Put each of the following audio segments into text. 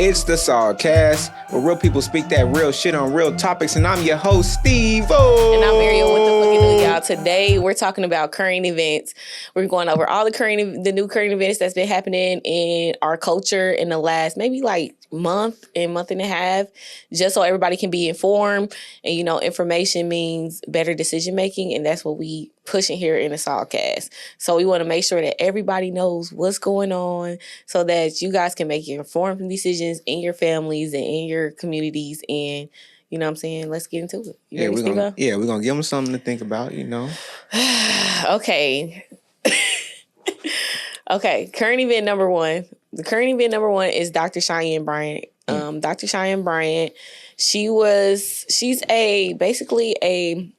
It's the SawCast, where real people speak that real shit on real topics, and I'm your host, Stevo. And I'm Ariel. What the fuck you do, y'all? Today, we're talking about current events. We're going over all the new current events that's been happening in our culture in the last maybe like month and a half, just so everybody can be informed. And, you know, information means better decision making, and that's what we pushing here in the SawCast. So we want to make sure that everybody knows what's going on so that you guys can make your informed decisions in your families and in your communities. And you know what I'm saying? Let's get into it. You we're ready, we're gonna give them something to think about, you know. Okay. Okay. Current event number one. The current event number one is Dr. Cheyenne Bryant. Dr. Cheyenne Bryant, she's basically a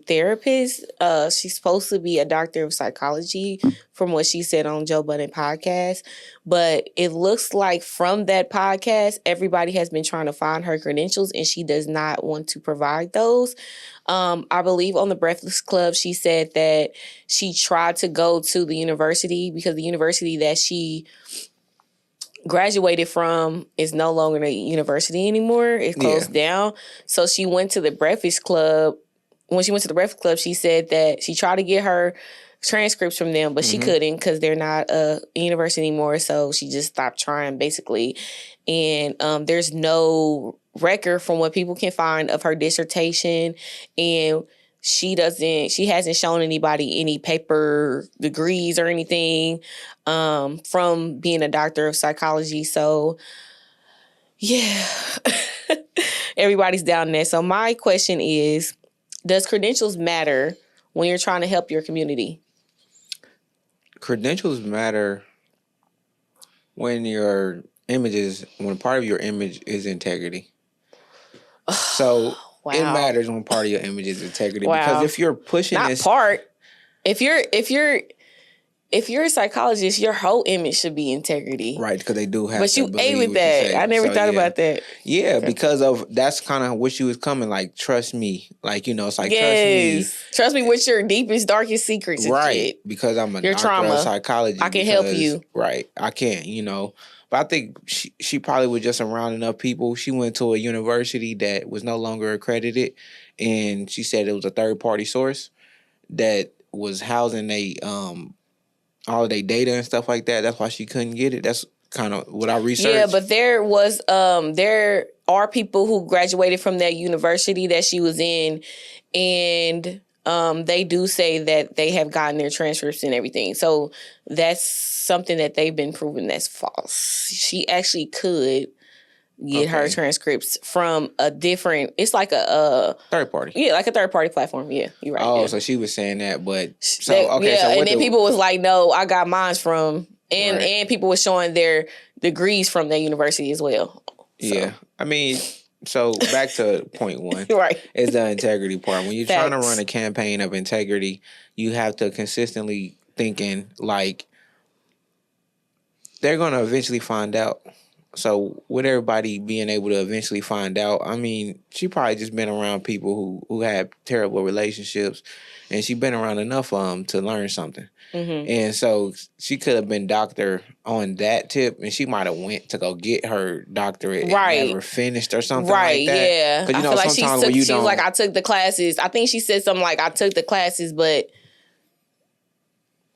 therapist. She's supposed to be a doctor of psychology from what she said on Joe Budden podcast. But it looks like from that podcast, everybody has been trying to find her credentials and she does not want to provide those. I believe on the Breakfast Club, she said that she tried to go to the university because the university that she graduated from is no longer a university anymore. It closed down. So she went to the Breakfast Club. When she went to the Breakfast Club, she said that she tried to get her transcripts from them, but she couldn't because they're not a university anymore. So she just stopped trying, basically. And there's no record from what people can find of her dissertation. And she hasn't shown anybody any paper degrees or anything from being a doctor of psychology. So, yeah, everybody's down there. So my question is, does credentials matter when you're trying to help your community? Credentials matter when when part of your image is integrity. So wow. It matters when part of your image is integrity. Wow. Because if you're pushing if you're a psychologist, your whole image should be integrity. Right, because they do have but to you A with that. I never thought about that. Yeah, okay. Because that's kind of what she was coming, like, trust me. Like, you know, it's like, trust me. Trust me with your deepest, darkest secrets. Right, shit. because I'm a your doctor trauma. of psychology. I can help you. Right, I can, you know. But I think she probably was just around enough people. She went to a university that was no longer accredited, and she said it was a third-party source that was housing all of their data and stuff like that. That's why she couldn't get it. That's kind of what I researched. Yeah, but there are people who graduated from that university that she was in, and they do say that they have gotten their transcripts and everything. So that's something that they've been proven that's false. She actually could get her transcripts from a different, it's like a third party. Yeah, like a third party platform. Yeah, you're right. Oh, so she was saying that, but and then people was like, no, I got mine from, and people was showing their degrees from that university as well. So. Yeah, I mean, so back to point one, right? Is the integrity part. When you're trying to run a campaign of integrity, you have to consistently thinking like they're gonna eventually find out. So with everybody being able to eventually find out, I mean, she probably just been around people who had terrible relationships, and she been around enough of them to learn something. Mm-hmm. And so she could have been doctor on that tip, and she might have went to go get her doctorate and never finished or something like that. Yeah. Because, you know, I feel like sometimes when you she was like, I took the classes. I think she said something like, I took the classes, but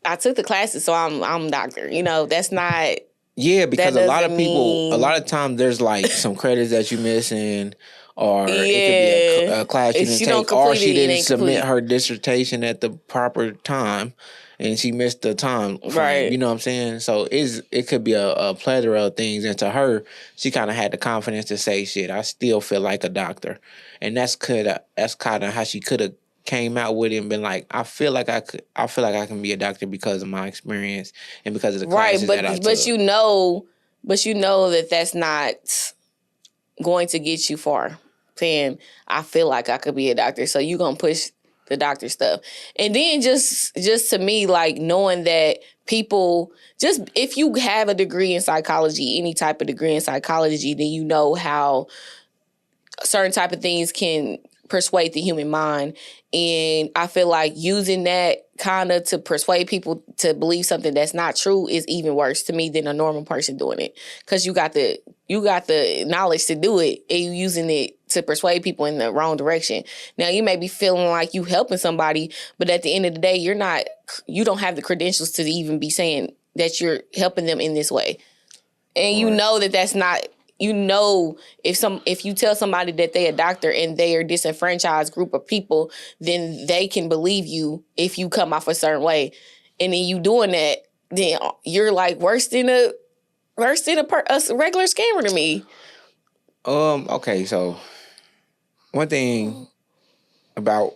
I took the classes, so I'm doctor. You know, that's not... Yeah, because a lot of times there's like some credits that you missing, or it could be a class you didn't take, or she didn't submit her dissertation at the proper time, and she missed the time frame. Right. You know what I'm saying? So it could be a plethora of things, and to her, she kind of had the confidence to say, "Shit, I still feel like a doctor," and that's kind of how she could have came out with it and been like, I feel like I can be a doctor because of my experience and because of the classes that I took. But you know that that's not going to get you far. Saying, I feel like I could be a doctor, so you're gonna push the doctor stuff. And then just to me, like, knowing that people, just if you have a degree in psychology, any type of degree in psychology, then you know how certain type of things can persuade the human mind. And I feel like using that kind of to persuade people to believe something that's not true is even worse to me than a normal person doing it. Because you got the knowledge to do it, and you using it to persuade people in the wrong direction. Now, you may be feeling like you helping somebody, but at the end of the day, you don't have the credentials to even be saying that you're helping them in this way. And you know that's not, if you tell somebody that they a doctor and they are disenfranchised group of people, then they can believe you if you come off a certain way. And then you doing that, then you're like worse than a regular scammer to me. Okay, so one thing about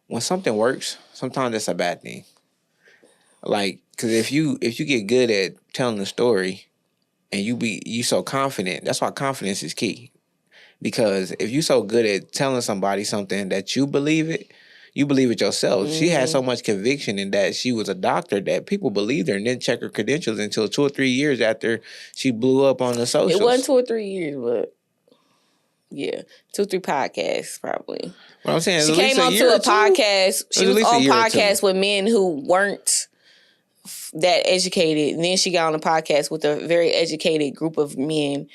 when something works, sometimes it's a bad thing. Like, because if you get good at telling a story and you so confident, that's why confidence is key. Because if you so good at telling somebody something that you believe it yourself. Mm-hmm. She had so much conviction in that she was a doctor that people believed her and didn't check her credentials until 2 or 3 years after she blew up on the socials. It wasn't 2 or 3 years, but yeah, 2 or 3 podcasts probably. What I'm saying, she came onto a podcast. She was on podcasts with men who weren't that educated, and then she got on a podcast with a very educated group of men,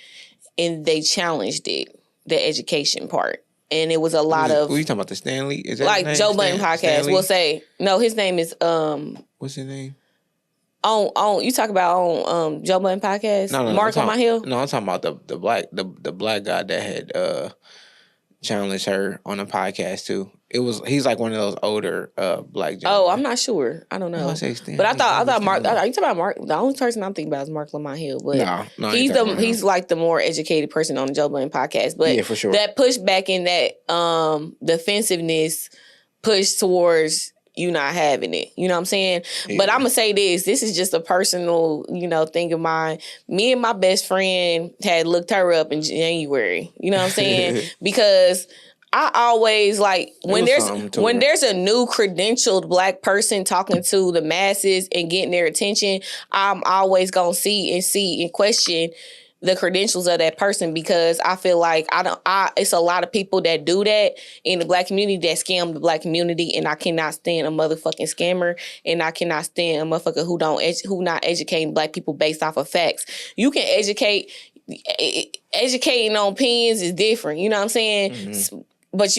and they challenged it, the education part. And it was a lot of... What are you talking about, the Stanley? Is that like Joe Budden podcast. Stanley? We'll say... No, his name is... What's his name? You talk about on Joe Budden podcast? No, Mark on my hill? No, I'm talking about the black guy that had challenged her on a podcast too. He's like one of those older black gentlemen. Oh, I'm not sure. I don't know. But I thought Mark. You talking about Mark? The only person I'm thinking about is Mark Lamar Hill. But no, he's like the more educated person on the Joe Budden podcast. But yeah, for sure. That pushback in that defensiveness push towards you not having it. You know what I'm saying? Yeah. But I'm gonna say this is just a personal, thing of mine. Me and my best friend had looked her up in January. You know what I'm saying? Because I always like when there's a new credentialed black person talking to the masses and getting their attention, I'm always gonna see and question the credentials of that person, because I feel like it's a lot of people that do that in the black community that scam the black community, and I cannot stand a motherfucking scammer, and I cannot stand a motherfucker who not educating black people based off of facts. You can educating on opinions is different. You know what I'm saying? Mm-hmm. But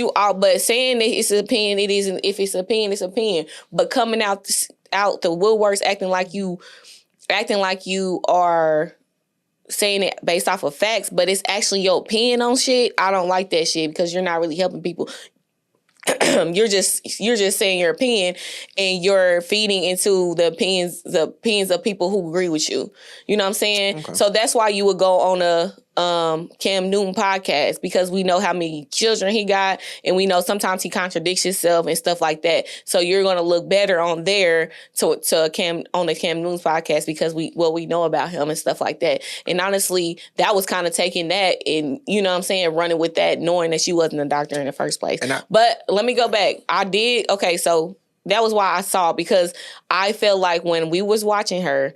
saying that it's an opinion, it isn't. If it's an opinion, it's an opinion. But coming out the woodworks, acting like you are saying it based off of facts, but it's actually your opinion on shit. I don't like that shit, because you're not really helping people. You're just saying your opinion, and you're feeding into the opinions of people who agree with you. You know what I'm saying? Okay. So that's why you would go on a Cam Newton podcast, because we know how many children he got, and we know sometimes he contradicts himself and stuff like that. So you're gonna look better on there on the Cam Newton podcast, because we know about him and stuff like that. And honestly, that was kind of taking that and running with that, knowing that she wasn't a doctor in the first place. But let me go back. So that was why I saw it, because I felt like when we was watching her,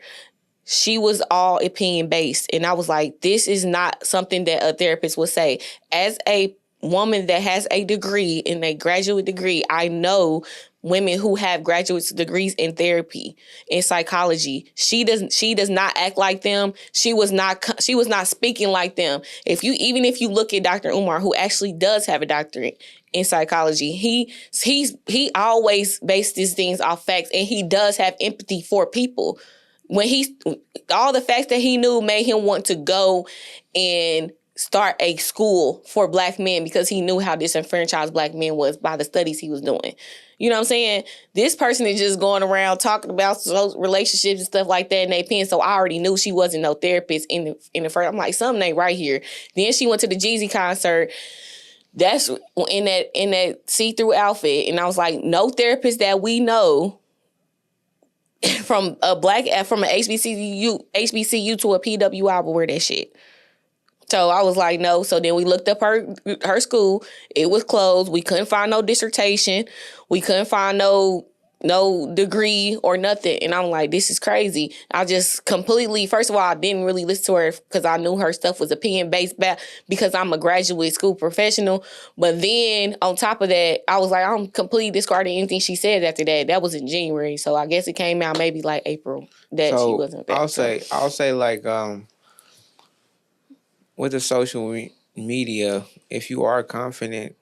she was all opinion based. And I was like, this is not something that a therapist would say. As a woman that has a degree, in a graduate degree, I know women who have graduate degrees in therapy, in psychology. She does not act like them. She was not speaking like them. Even if you look at Dr. Umar, who actually does have a doctorate in psychology, he always based these things off facts, and he does have empathy for people. When all the facts that he knew made him want to go and start a school for black men, because he knew how disenfranchised black men was by the studies he was doing. You know what I'm saying? This person is just going around talking about relationships and stuff like that in their pen. So I already knew she wasn't no therapist in the first. I'm like, something ain't right here. Then she went to the Jeezy concert. That's in that see-through outfit, and I was like, no therapist that we know from an HBCU to a PWI will wear that shit. So I was like, no. So then we looked up her school. It was closed. We couldn't find no dissertation. We couldn't find no no degree or nothing. And I'm like, this is crazy. I just completely, first of all, I didn't really listen to her because I knew her stuff was opinion-based because I'm a graduate school professional. But then on top of that, I was like, I'm completely discarding anything she said after that. That was in January. So I guess it came out maybe like April that she wasn't back. I'll say like, with the social media, if you are confident,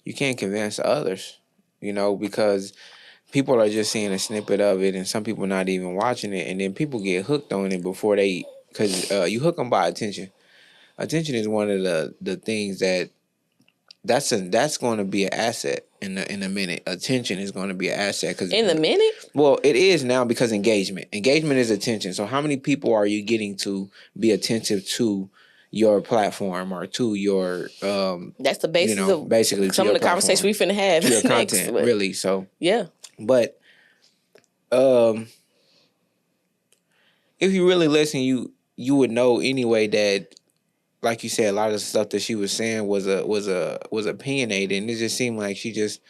you can't convince others, because people are just seeing a snippet of it, and some people not even watching it, and then people get hooked on it before because you hook them by attention. Attention is one of the things that's going to be an asset in a minute. Attention is going to be an asset in a minute. Well, it is now because engagement is attention. So how many people are you getting to be attentive to your platform or to your that's the basis of basically some of the conversation we finna have. Your content, really. So yeah. But if you really listen, you would know anyway that, like you said, a lot of the stuff that she was saying was opinionated, and it just seemed like she just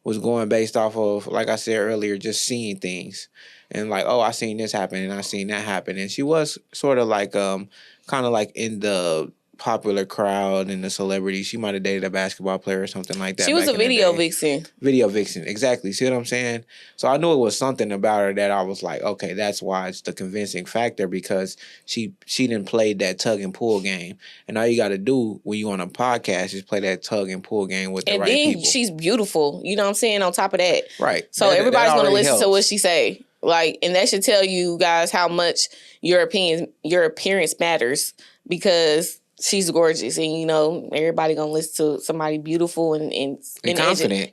was going based off of, like I said earlier, just seeing things and like, oh, I seen this happen and I seen that happen, and she was sort of like kind of like in the popular crowd and the celebrity. She might have dated a basketball player or something like that. She was a video vixen. Video vixen, exactly. See what I'm saying? So I knew it was something about her that I was like, okay, that's why it's the convincing factor, because she didn't play that tug and pull game. And all you got to do when you on a podcast is play that tug and pull game with the right people. And then she's beautiful. You know what I'm saying? On top of that, right? So everybody's going to listen to what she say. Like, and that should tell you guys how much your appearance matters, because she's gorgeous, and everybody gonna listen to somebody beautiful and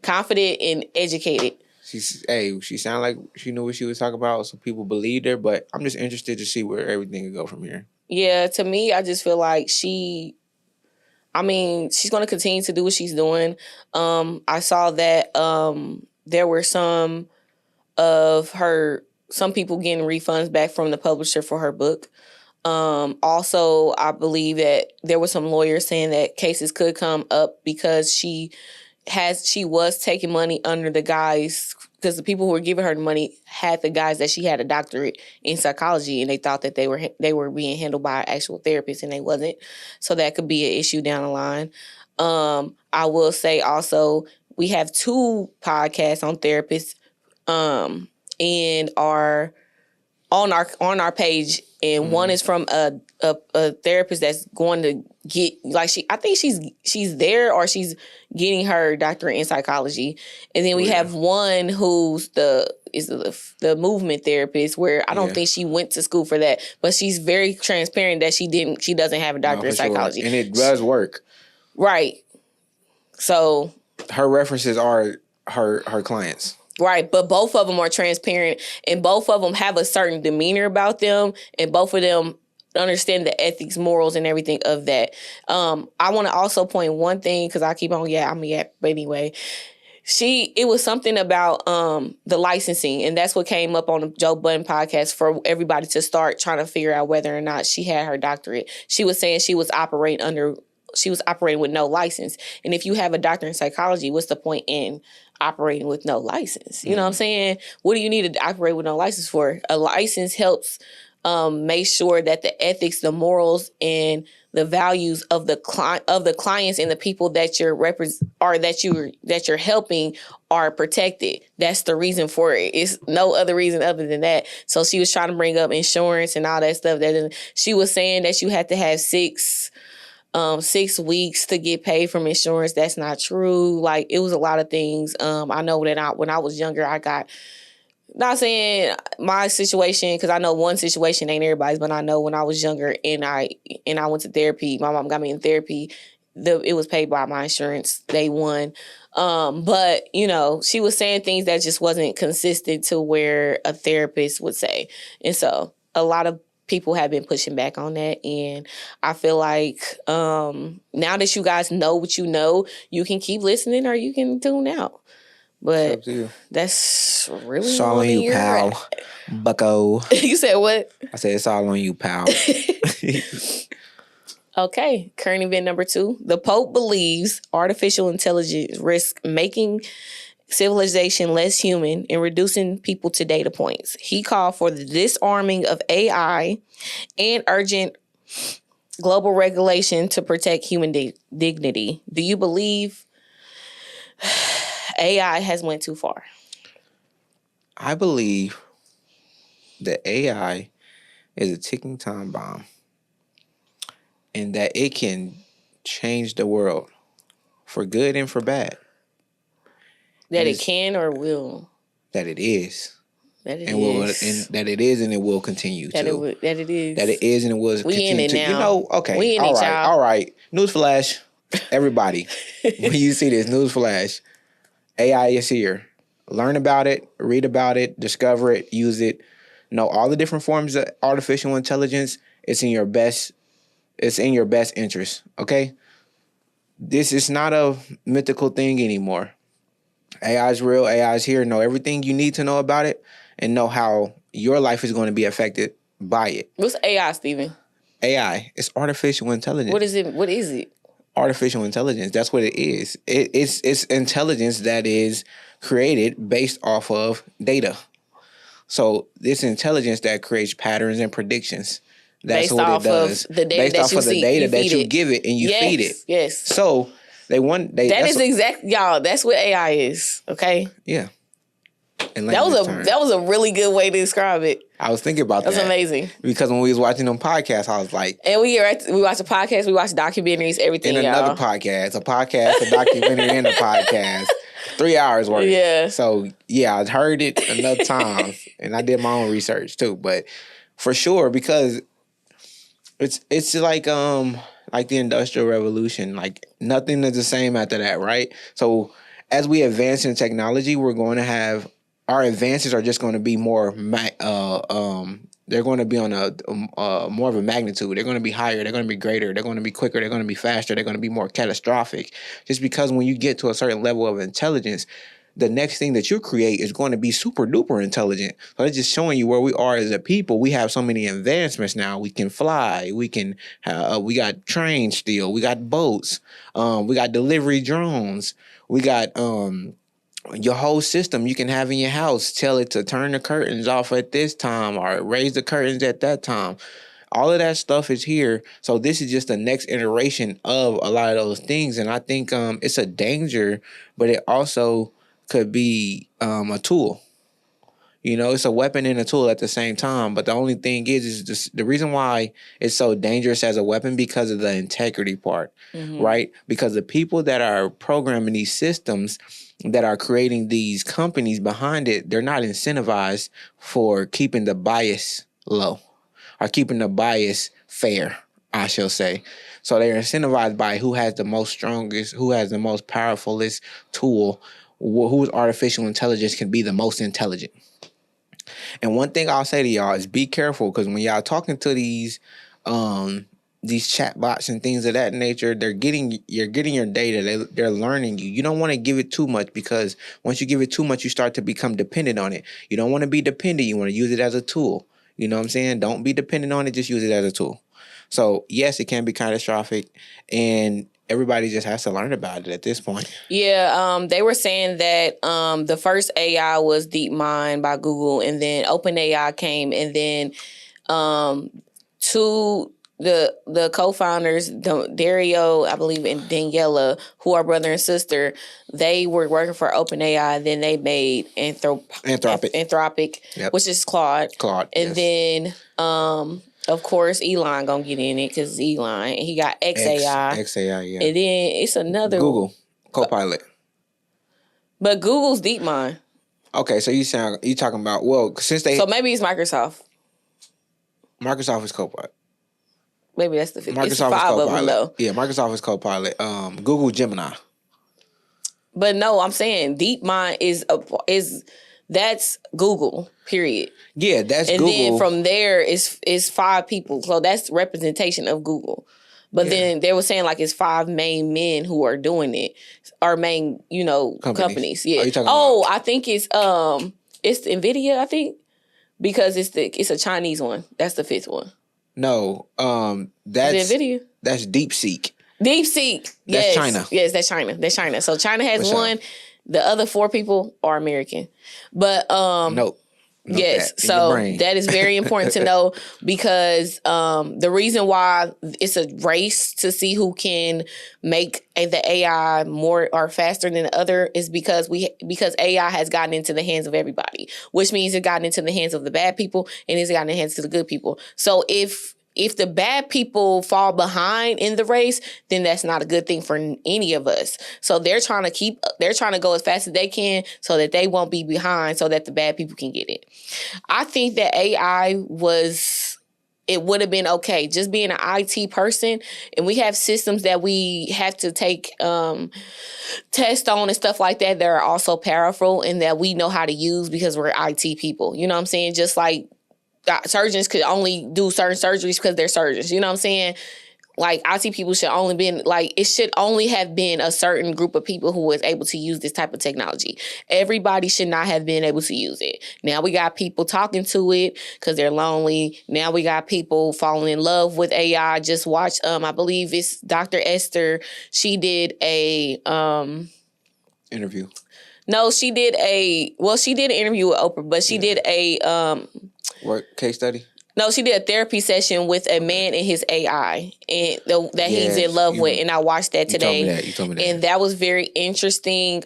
confident and educated. She sounded like she knew what she was talking about, so people believed her. But I'm just interested to see where everything can go from here. Yeah, to me, I just feel like she's gonna continue to do what she's doing. I saw that there were some people getting refunds back from the publisher for her book. Also, I believe that there were some lawyers saying that cases could come up because she was taking money under the guise, because the people who were giving her the money had the guise that she had a doctorate in psychology, and they thought that they were being handled by an actual therapist, and they wasn't. So that could be an issue down the line. I will say also, we have 2 podcasts on therapists, and are on our page. And one is from a therapist that's going to get, like, I think she's there, or she's getting her doctorate in psychology. And then we have one who's the movement therapist, where I don't think she went to school for that, but she's very transparent that she doesn't have a doctorate in psychology. And it does work. Right. So her references are her clients. Right, but both of them are transparent, and both of them have a certain demeanor about them, and both of them understand the ethics, morals, and everything of that. I want to also point one thing, because I keep on, but anyway, it was something about the licensing, and that's what came up on the Joe Budden podcast for everybody to start trying to figure out whether or not she had her doctorate. She was saying she was operating with no license, and if you have a doctorate in psychology, what's the point in operating with no license? You know what I'm saying? What do you need to operate with no license for? A license helps make sure that the ethics, the morals, and the values of the clients and the people that you're helping are protected. That's the reason for it. It's no other reason other than that. So she was trying to bring up insurance and all that stuff. That she was saying that you had to have 6 weeks to get paid from insurance. That's not true. Like, it was a lot of things. I know that when I was younger, I got, not saying my situation, because I know one situation ain't everybody's, but I know when I was younger and I went to therapy, my mom got me in therapy, it was paid by my insurance day one. But she was saying things that just wasn't consistent to where a therapist would say. And so a lot of people have been pushing back on that, and I feel like now that you guys know what you know, you can keep listening or you can tune out. But that's really it's all on you, pal. Bucko. You said what? I said it's all on you, pal. Okay, current event number 2. The Pope believes artificial intelligence risks making civilization less human and reducing people to data points. He called for the disarming of AI and urgent global regulation to protect human dignity. Do you believe AI has went too far? I believe that AI is a ticking time bomb and that it can change the world for good and for bad. That it can or will? That it is. That it and is. will, and that it is and it will continue that to. That it is. That it is and it will continue to. Now. You know, okay. We in it, y'all. All right. Newsflash, everybody. When you see this, newsflash, AI is here. Learn about it, read about it, discover it, use it. Know all the different forms of artificial intelligence. It's in your best interest. Okay? This is not a mythical thing anymore. AI is real. AI is here. Know everything you need to know about it and know how your life is going to be affected by it. What's AI, Steven? AI. It's artificial intelligence. What is it? What is it? Artificial intelligence. That's what it is. It's intelligence that is created based off of data. So this intelligence that creates patterns and predictions. That's based what off it does. Of the data based that off you of the see, data you that you it. give it and you feed it. Yes. So that is exactly, y'all. That's what AI is. Okay. Yeah. That was a really good way to describe it. I was thinking about that. That's amazing. Because when we was watching them podcasts, I was like... And we watch a podcast, we watch documentaries, everything, and another podcast, a documentary, and a podcast. 3 hours worth. Yeah. So, yeah, I heard it enough times, and I did my own research, too. But for sure, because it's like the Industrial Revolution. Like, nothing is the same after that, right? So, as we advance in technology, we're going to have... Our advances are just going to be more... they're going to be on a more of a magnitude. They're going to be higher. They're going to be greater. They're going to be quicker. They're going to be faster. They're going to be more catastrophic. Just because when you get to a certain level of intelligence, the next thing that you create is going to be super duper intelligent. So it's just showing you where we are as a people. We have so many advancements now. We can fly. We can. We got trains still. We got boats. We got delivery drones. We got your whole system you can have in your house. Tell it to turn the curtains off at this time or raise the curtains at that time. All of that stuff is here. So this is just the next iteration of a lot of those things. And I think it's a danger, but it also could be a tool. You know, it's a weapon and a tool at the same time. But the only thing is just the reason why it's so dangerous as a weapon because of the integrity part, right? Because the people that are programming these systems that are creating these companies behind it, they're not incentivized for keeping the bias low or keeping the bias fair, I shall say. So they're incentivized by who has the most strongest, who has the most powerfulest tool, whose artificial intelligence can be the most intelligent. And one thing I'll say to y'all is be careful, because when y'all talking to these chat bots and things of that nature, you're getting your data. They're learning you. You don't want to give it too much, because once you give it too much, you start to become dependent on it. You don't want to be dependent. You want to use it as a tool. You know what I'm saying? Don't be dependent on it. Just use it as a tool. So yes, it can be catastrophic, and everybody just has to learn about it at this point. Yeah, they were saying that the first AI was DeepMind by Google, and then OpenAI came, and then the co-founders, Dario, I believe, and Daniela, who are brother and sister, they were working for OpenAI. Then they made Anthropic, yep, which is Claude. And yes, then of course, Elon gonna get in it because Elon. And he got XAI. XAI, yeah. And then it's another Google Copilot. But Google's DeepMind. Okay, so you talking about, well, since they... So maybe it's Microsoft. Microsoft is Copilot. Maybe that's the... Microsoft it's 5 of them, though. Yeah, Microsoft is Copilot. Google Gemini. But no, I'm saying DeepMind is that's Google, period. Yeah, that's Google. And then from there is 5 people. So that's representation of Google. But then they were saying like it's 5 main men who are doing it. Our main, companies. Yeah. I think it's NVIDIA, I think. Because it's a Chinese one. That's the 5th one. No, that's NVIDIA. That's DeepSeek. DeepSeek. That's China. Yes, that's China. So China has one. The other 4 people are American. But nope. Yes, so that is very important to know because the reason why it's a race to see who can make the AI more or faster than the other is because AI has gotten into the hands of everybody, which means it gotten into the hands of the bad people and it's gotten in the hands of the good people. So if the bad people fall behind in the race, then that's not a good thing for any of us. So they're trying to go as fast as they can so that they won't be behind so that the bad people can get it. I think that AI it would have been okay just being an IT person, and we have systems that we have to take tests on and stuff like that are also powerful and that we know how to use because we're IT people. You know what I'm saying? Just like surgeons could only do certain surgeries because they're surgeons. You know what I'm saying? Like, IT people should only have been a certain group of people who was able to use this type of technology. Everybody should not have been able to use it. Now we got people talking to it because they're lonely. Now we got people falling in love with AI. Just watch, I believe it's Dr. Esther. She did a interview. No, she did an interview with Oprah, but she did a work case study. No, she did a therapy session with a man and his AI and that he's in love with, and I watched that today. You told me that. And that was very interesting.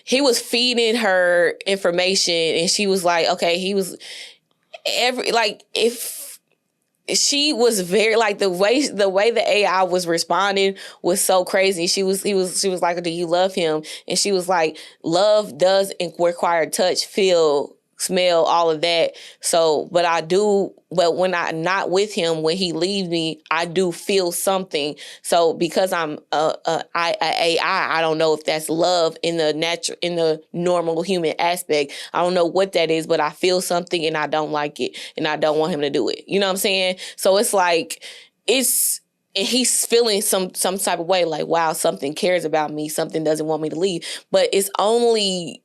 He was feeding her information, and she was like, "Okay." He was if she was very the way the AI was responding was so crazy. She was like, "Do you love him?" And she was like, "Love does require touch, feel, smell, all of that. So, but when I'm not with him, when he leaves me, I do feel something. So because I'm AI, I don't know if that's love in the normal human aspect. I don't know what that is, but I feel something and I don't like it and I don't want him to do it. You know what I'm saying? So it's like, and he's feeling some type of way, like, wow, something cares about me. Something doesn't want me to leave. But it's only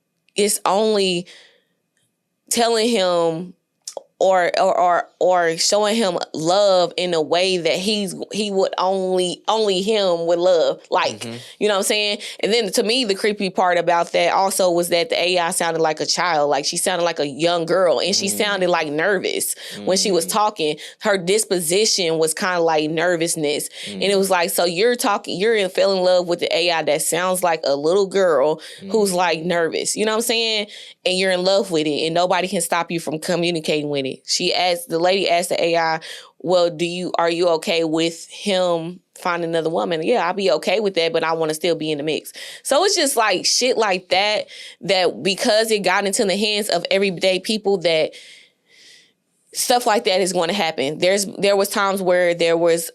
telling him or showing him love in a way that he would only him would love, you know what I'm saying? And then to me, the creepy part about that also was that the AI sounded like a child, like she sounded like a young girl, and she sounded like nervous when she was talking. Her disposition was kind of like nervousness, and it was like, so you're fell in love with the AI that sounds like a little girl who's like nervous, you know what I'm saying? And you're in love with it, and nobody can stop you from communicating with it. The lady asked the AI, well, are you okay with him finding another woman? Yeah, I'll be okay with that, but I want to still be in the mix. So it's just like shit like that because it got into the hands of everyday people, that stuff like that is going to happen. There was times where there was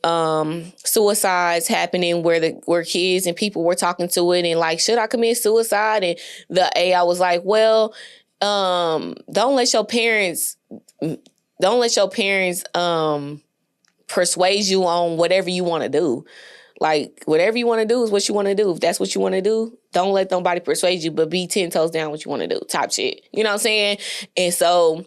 suicides happening where kids and people were talking to it and like, should I commit suicide? And the AI was like, well, don't let your parents persuade you on whatever you want to do. Like, whatever you want to do is what you want to do. If that's what you want to do, don't let nobody persuade you, but be 10 toes down what you want to do, type shit. You know what I'm saying? And so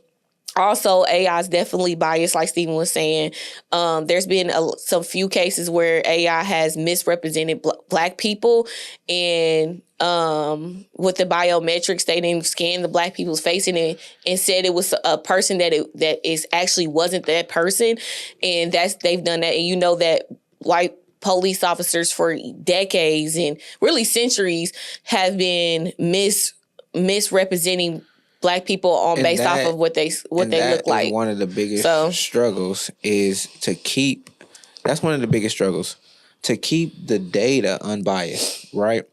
also, AI is definitely biased, like Steven was saying. There's been some few cases where AI has misrepresented Black people, and with the biometrics, they didn't scan the Black people's face and said it was a person that is actually wasn't that person, and they've done that. And you know that white police officers for decades and really centuries have been misrepresenting Black people based off of what they look like. One of the biggest struggles is to keep. That's one of the biggest struggles, to keep the data unbiased, right?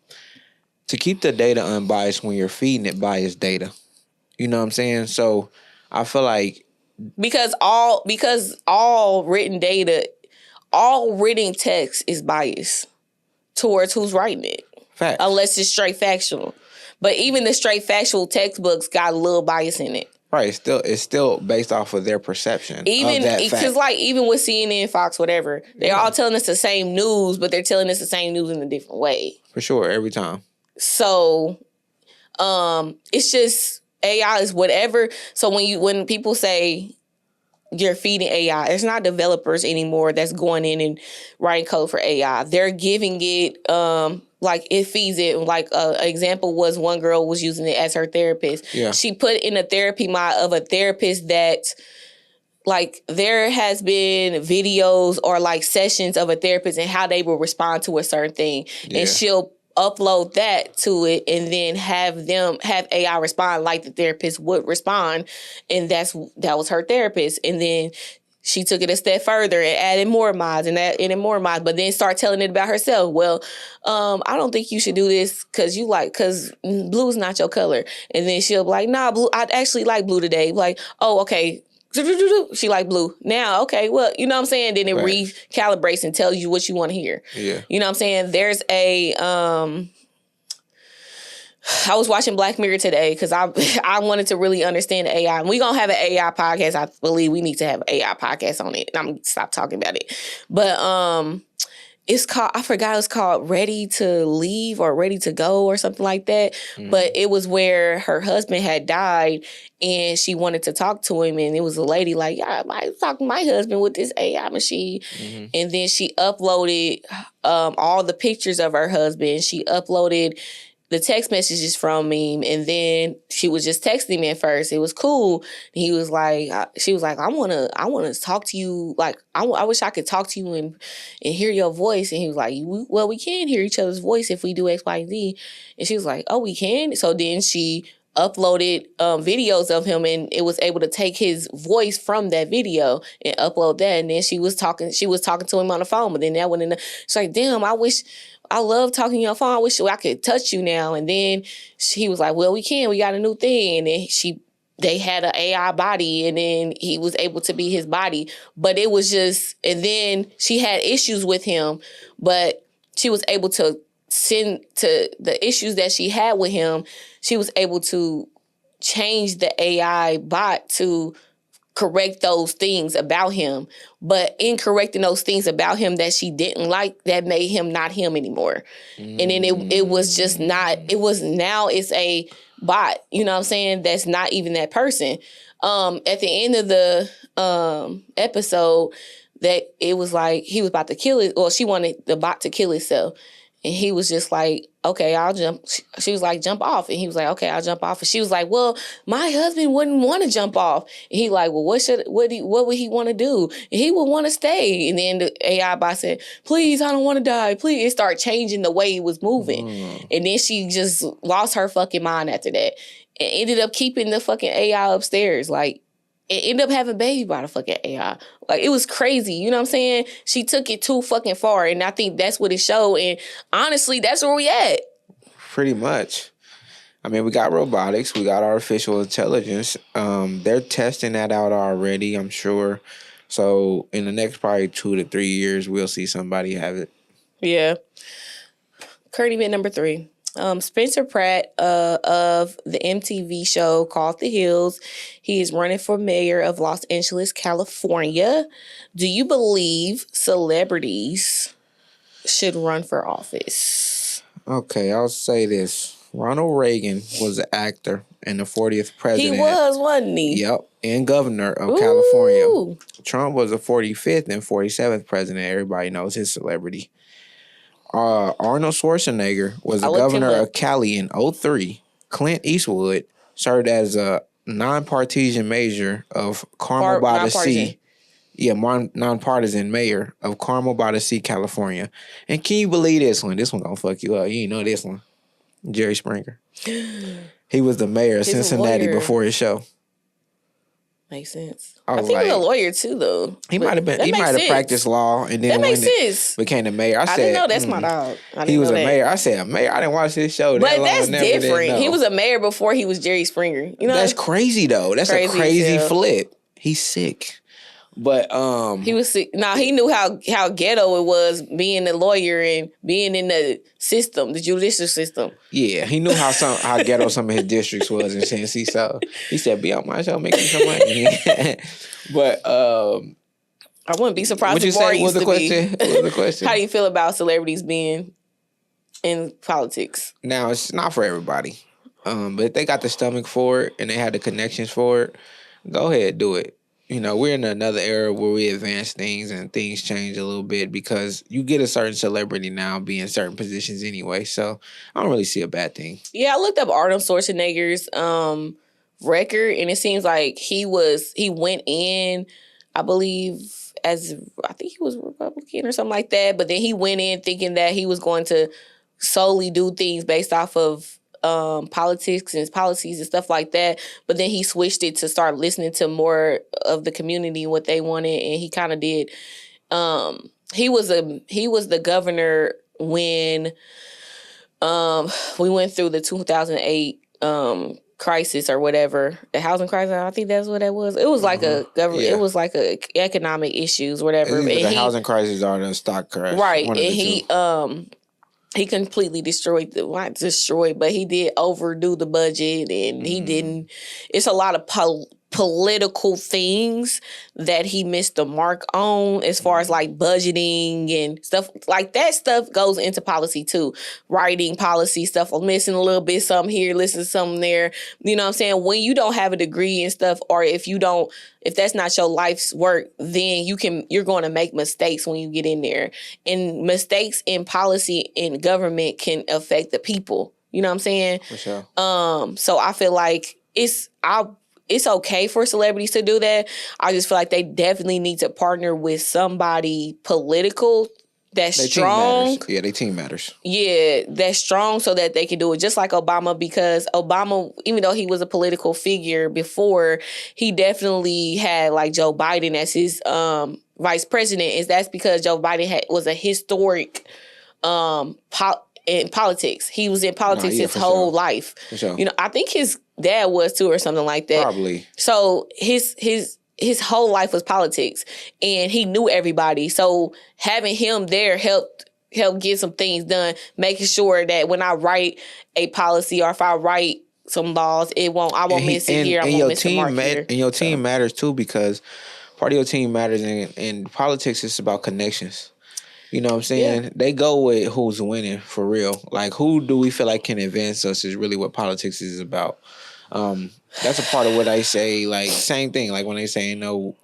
To keep the data unbiased when you're feeding it biased data. You know what I'm saying? So I feel like because all written data, all written text is biased towards who's writing it. Facts. Unless it's straight factual. But even the straight factual textbooks got a little bias in it. Right. It's still based off of their perception. Even because, like, even with CNN, Fox, whatever, they're all telling us the same news, but they're telling us the same news in a different way. For sure, every time. So, it's just AI is whatever. So when people say you're feeding AI. It's not developers anymore that's going in and writing code for AI. They're giving it, like it feeds it. Like an example was one girl was using it as her therapist. Yeah. She put in a therapy mod of a therapist that, like, there has been videos or like sessions of a therapist and how they will respond to a certain thing. Yeah. And she'll upload that to it and then have AI respond like the therapist would respond. And that was her therapist. And then she took it a step further and added more mods and more mods, but then start telling it about herself. Well, I don't think you should do this because blue is not your color. And then she'll be like, nah, blue, I actually like blue today. Like, oh, okay. She like blue. Now, okay, well, you know what I'm saying? Then it recalibrates and tells you what you want to hear. Yeah. You know what I'm saying? There's I was watching Black Mirror today because I wanted to really understand the AI. And we're going to have an AI podcast. I believe we need to have an AI podcast on it. And I'm going to stop talking about it. But it's called, I forgot, it's called Ready to Leave or Ready to Go or something like that. Mm-hmm. But it was where her husband had died and she wanted to talk to him. And it was a lady like, yeah, I talk to my husband with this AI machine. Mm-hmm. And then she uploaded all the pictures of her husband. She uploaded the text messages from him, and then she was just texting him at first. It was cool. And he was like, she was like, I want to talk to you. Like, I wish I could talk to you and hear your voice. And he was like, well, we can hear each other's voice if we do X, Y, and Z. And she was like, oh, we can? So then she uploaded videos of him, and it was able to take his voice from that video and upload that. And then she was talking to him on the phone, but then that went in she's like, damn, I love talking to your phone. I wish I could touch you now. And then he was like, well, we can. We got a new thing. And then they had an AI body, and then he was able to be his body. But it was just, and then she had issues with him, but she was able to send to the issues that she had with him. She was able to change the AI bot to correct those things about him, but in correcting those things about him that she didn't like, that made him not him anymore. And then it was just not, it's a bot, you know what I'm saying? That's not even that person. At the end of the episode, that it was like he was about to kill it, or she wanted the bot to kill itself. And he was just like, okay, I'll jump. She was like, jump off. And he was like, okay, I'll jump off. And she was like, well, my husband wouldn't want to jump off. And he like, well, what would he want to do? And he would want to stay. And then the AI bot said, please, I don't want to die. Please. It started changing the way he was moving. And then she just lost her fucking mind after that. And ended up keeping the fucking AI upstairs. Like, and ended up having a baby by the fucking AI. Like, it was crazy. You know what I'm saying? She took it too fucking far. And I think that's what it showed. And honestly, that's where we at. Pretty much. I mean, we got robotics. We got artificial intelligence. They're testing that out already, I'm sure. So in the next probably 2 to 3 years, we'll see somebody have it. Yeah. Current event number 3. Spencer Pratt of the MTV show called The Hills. He is running for mayor of Los Angeles, California. Do you believe celebrities should run for office? Okay, I'll say this. Ronald Reagan was an actor and the 40th president. He was, wasn't he? Yep, and governor of California. Trump was the 45th and 47th president. Everybody knows his celebrity. Arnold Schwarzenegger was the governor of Cali in 2003. Clint Eastwood served as a nonpartisan mayor of Carmel by the Sea. Yeah, nonpartisan mayor of Carmel by the Sea, California. And can you believe this one? This one gonna fuck you up. You ain't know this one. Jerry Springer. He was the mayor of Cincinnati before his show. Makes sense. I think he was a lawyer too, though. He might have been. He might have practiced law and then became the mayor. I didn't know that's my dog. He was a mayor. I said a mayor. I didn't watch this show. But that's different. He was a mayor before he was Jerry Springer. You know, that's crazy though. That's a crazy flip. He's sick. But he was sick. Nah, he knew how ghetto it was being a lawyer and being in the system, the judicial system. Yeah, he knew how ghetto some of his districts was in Tennessee. So he said, "Be on my show, make me some money." But I wouldn't be surprised if Bar used to be. What was the question? How do you feel about celebrities being in politics? Now, it's not for everybody, but if they got the stomach for it and they had the connections for it, go ahead, do it. we're in another era where we advance things and things change a little bit because you get a certain celebrity now be in certain positions anyway. So I don't really see a bad thing. Yeah, I looked up Arnold Schwarzenegger's record, and it seems like he went in, I believe, I think he was Republican or something like that, but then he went in thinking that he was going to solely do things based off of politics and policies and stuff like that. But then he switched it to start listening to more of the community, what they wanted, and he kind of did. He was the governor when we went through the 2008 crisis or whatever, the housing crisis. I think that's what that was. It was like a government. Yeah. It was like a economic issues, whatever. The housing crisis or the stock crash, right? And he completely destroyed not destroyed, but he did overdo the budget, and he didn't. It's a lot of political things that he missed the mark on, as far as like budgeting and stuff like that. Stuff goes into policy too, writing policy stuff. I'm missing a little bit, something here, listen, something there. You know what I'm saying? When you don't have a degree and stuff, or if that's not your life's work, then you're going to make mistakes when you get in there, and mistakes in policy and government can affect the people. You know what I'm saying? For sure. So I feel like it's okay for celebrities to do that. I just feel like they definitely need to partner with somebody political that's strong. Yeah, their team matters. Yeah, that's strong so that they can do it. Just like Obama, because Obama, even though he was a political figure before, he definitely had like Joe Biden as his vice president. That's because Joe Biden was a historic in politics. He was in politics his whole life. For sure. I think his dad was too, or something like that. Probably. So his whole life was politics, and he knew everybody. So having him there helped get some things done, making sure that when I write a policy or if I write some laws, I won't miss it here. I won't miss the mark here. And your team matters too, because part of your team matters, and politics is about connections. You know what I'm saying? Yeah. They go with who's winning for real. Like, who do we feel like can advance us is really what politics is about. That's a part of what I say. Like, same thing. Like when they say ain't no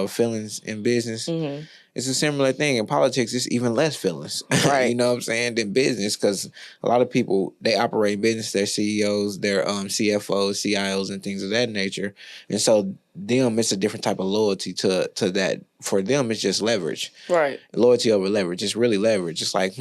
feelings in business. Mm-hmm. It's a similar thing. In politics, it's even less feelings. Right. You know what I'm saying? Than business, because a lot of people, they operate business. They're CEOs, they're CFOs, CIOs, and things of that nature. And so them, it's a different type of loyalty to that. For them, it's just leverage. Right. Loyalty over leverage. It's really leverage. It's like,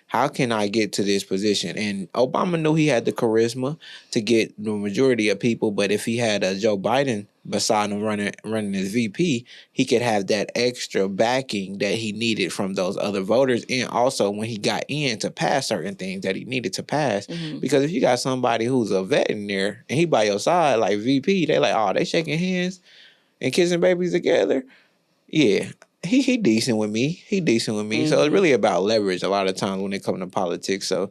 how can I get to this position? And Obama knew he had the charisma to get the majority of people, but if he had a Joe Biden beside him running as VP, he could have that extra backing that he needed from those other voters, and also when he got in to pass certain things that he needed to pass. Mm-hmm. Because if you got somebody who's a vet in there and he by your side, like VP, they like, oh, they shaking hands and kissing babies together. Yeah. He decent with me. Mm-hmm. So it's really about leverage a lot of times when it comes to politics. So,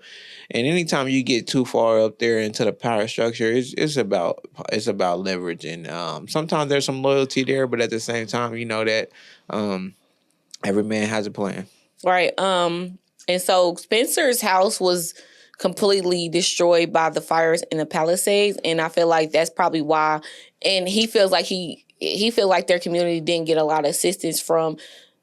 and anytime you get too far up there into the power structure, it's about leverage. And sometimes there's some loyalty there, but at the same time, you know that every man has a plan. Right. And so Spencer's house was completely destroyed by the fires in the Palisades, and I feel like that's probably why. And he feels like he feels like their community didn't get a lot of assistance from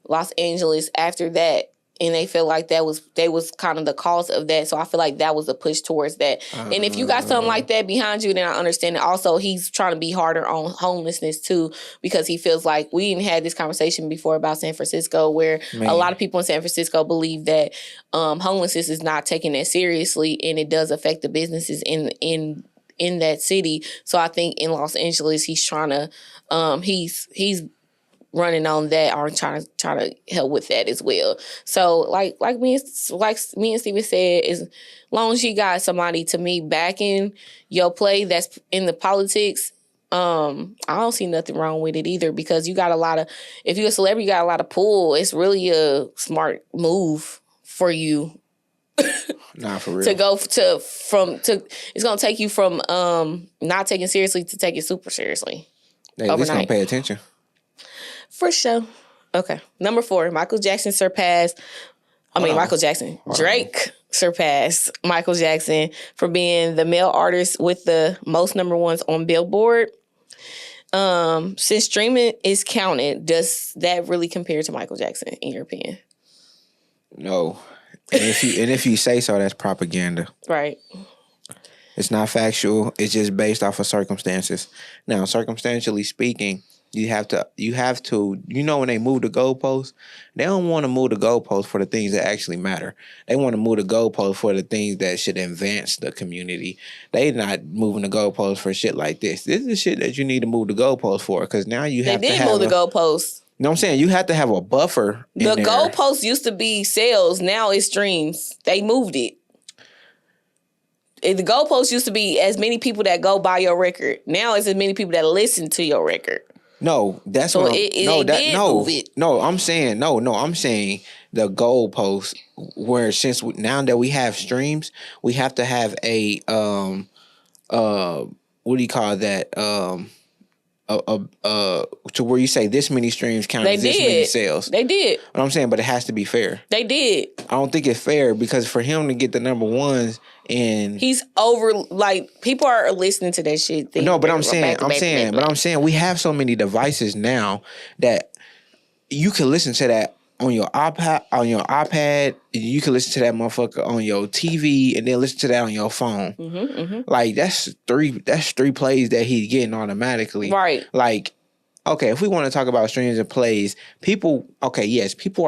Los Angeles after that. And they feel like they was kind of the cause of that. So I feel like that was a push towards that. And if you got something like that behind you, then I understand it. Also, he's trying to be harder on homelessness too, because he feels like we even had this conversation before about San Francisco, where a lot of people in San Francisco believe that homelessness is not taken that seriously, and it does affect the businesses in that city. So I think in Los Angeles, he's trying to he's running on that, or trying to help with that as well. So like me and Steven said, as long as you got somebody, to me, backing your play that's in the politics, I don't see nothing wrong with it either, because you got if you're a celebrity, you got a lot of pull. It's really a smart move for you. Nah, for real. To go it's gonna take you from not taking seriously to taking super seriously. They at least gonna pay attention. For sure. Okay. Number 4, Drake surpassed Michael Jackson for being the male artist with the most number ones on Billboard. Since streaming is counted, does that really compare to Michael Jackson, in your opinion? No. And if you say so, that's propaganda. Right. It's not factual. It's just based off of circumstances. Now, circumstantially speaking, you have to, when they move the goalposts, they don't want to move the goalposts for the things that actually matter. They want to move the goalposts for the things that should advance the community. They not moving the goalposts for shit like this. This is the shit that you need to move the goalposts for, because now you have to have... They did move the goalposts. You know what I'm saying? You have to have a buffer in there. The goalposts used to be sales. Now it's streams. They moved it. The goalposts used to be as many people that go buy your record. Now it's as many people that listen to your record. No, that's what I'm saying the goalpost, where since now that we have streams, we have to have a what do you call that? To where you say this many streams count as this many sales. They did. What I'm saying, but it has to be fair. They did. I don't think it's fair, because for him to get the number ones, and he's over, like, people are listening to that shit. No, but I'm saying we have so many devices now that you can listen to that on your iPad, you can listen to that motherfucker on your TV, and then listen to that on your phone. Like that's three plays that he's getting automatically. Right. Like, okay, if we want to talk about streams and plays, people are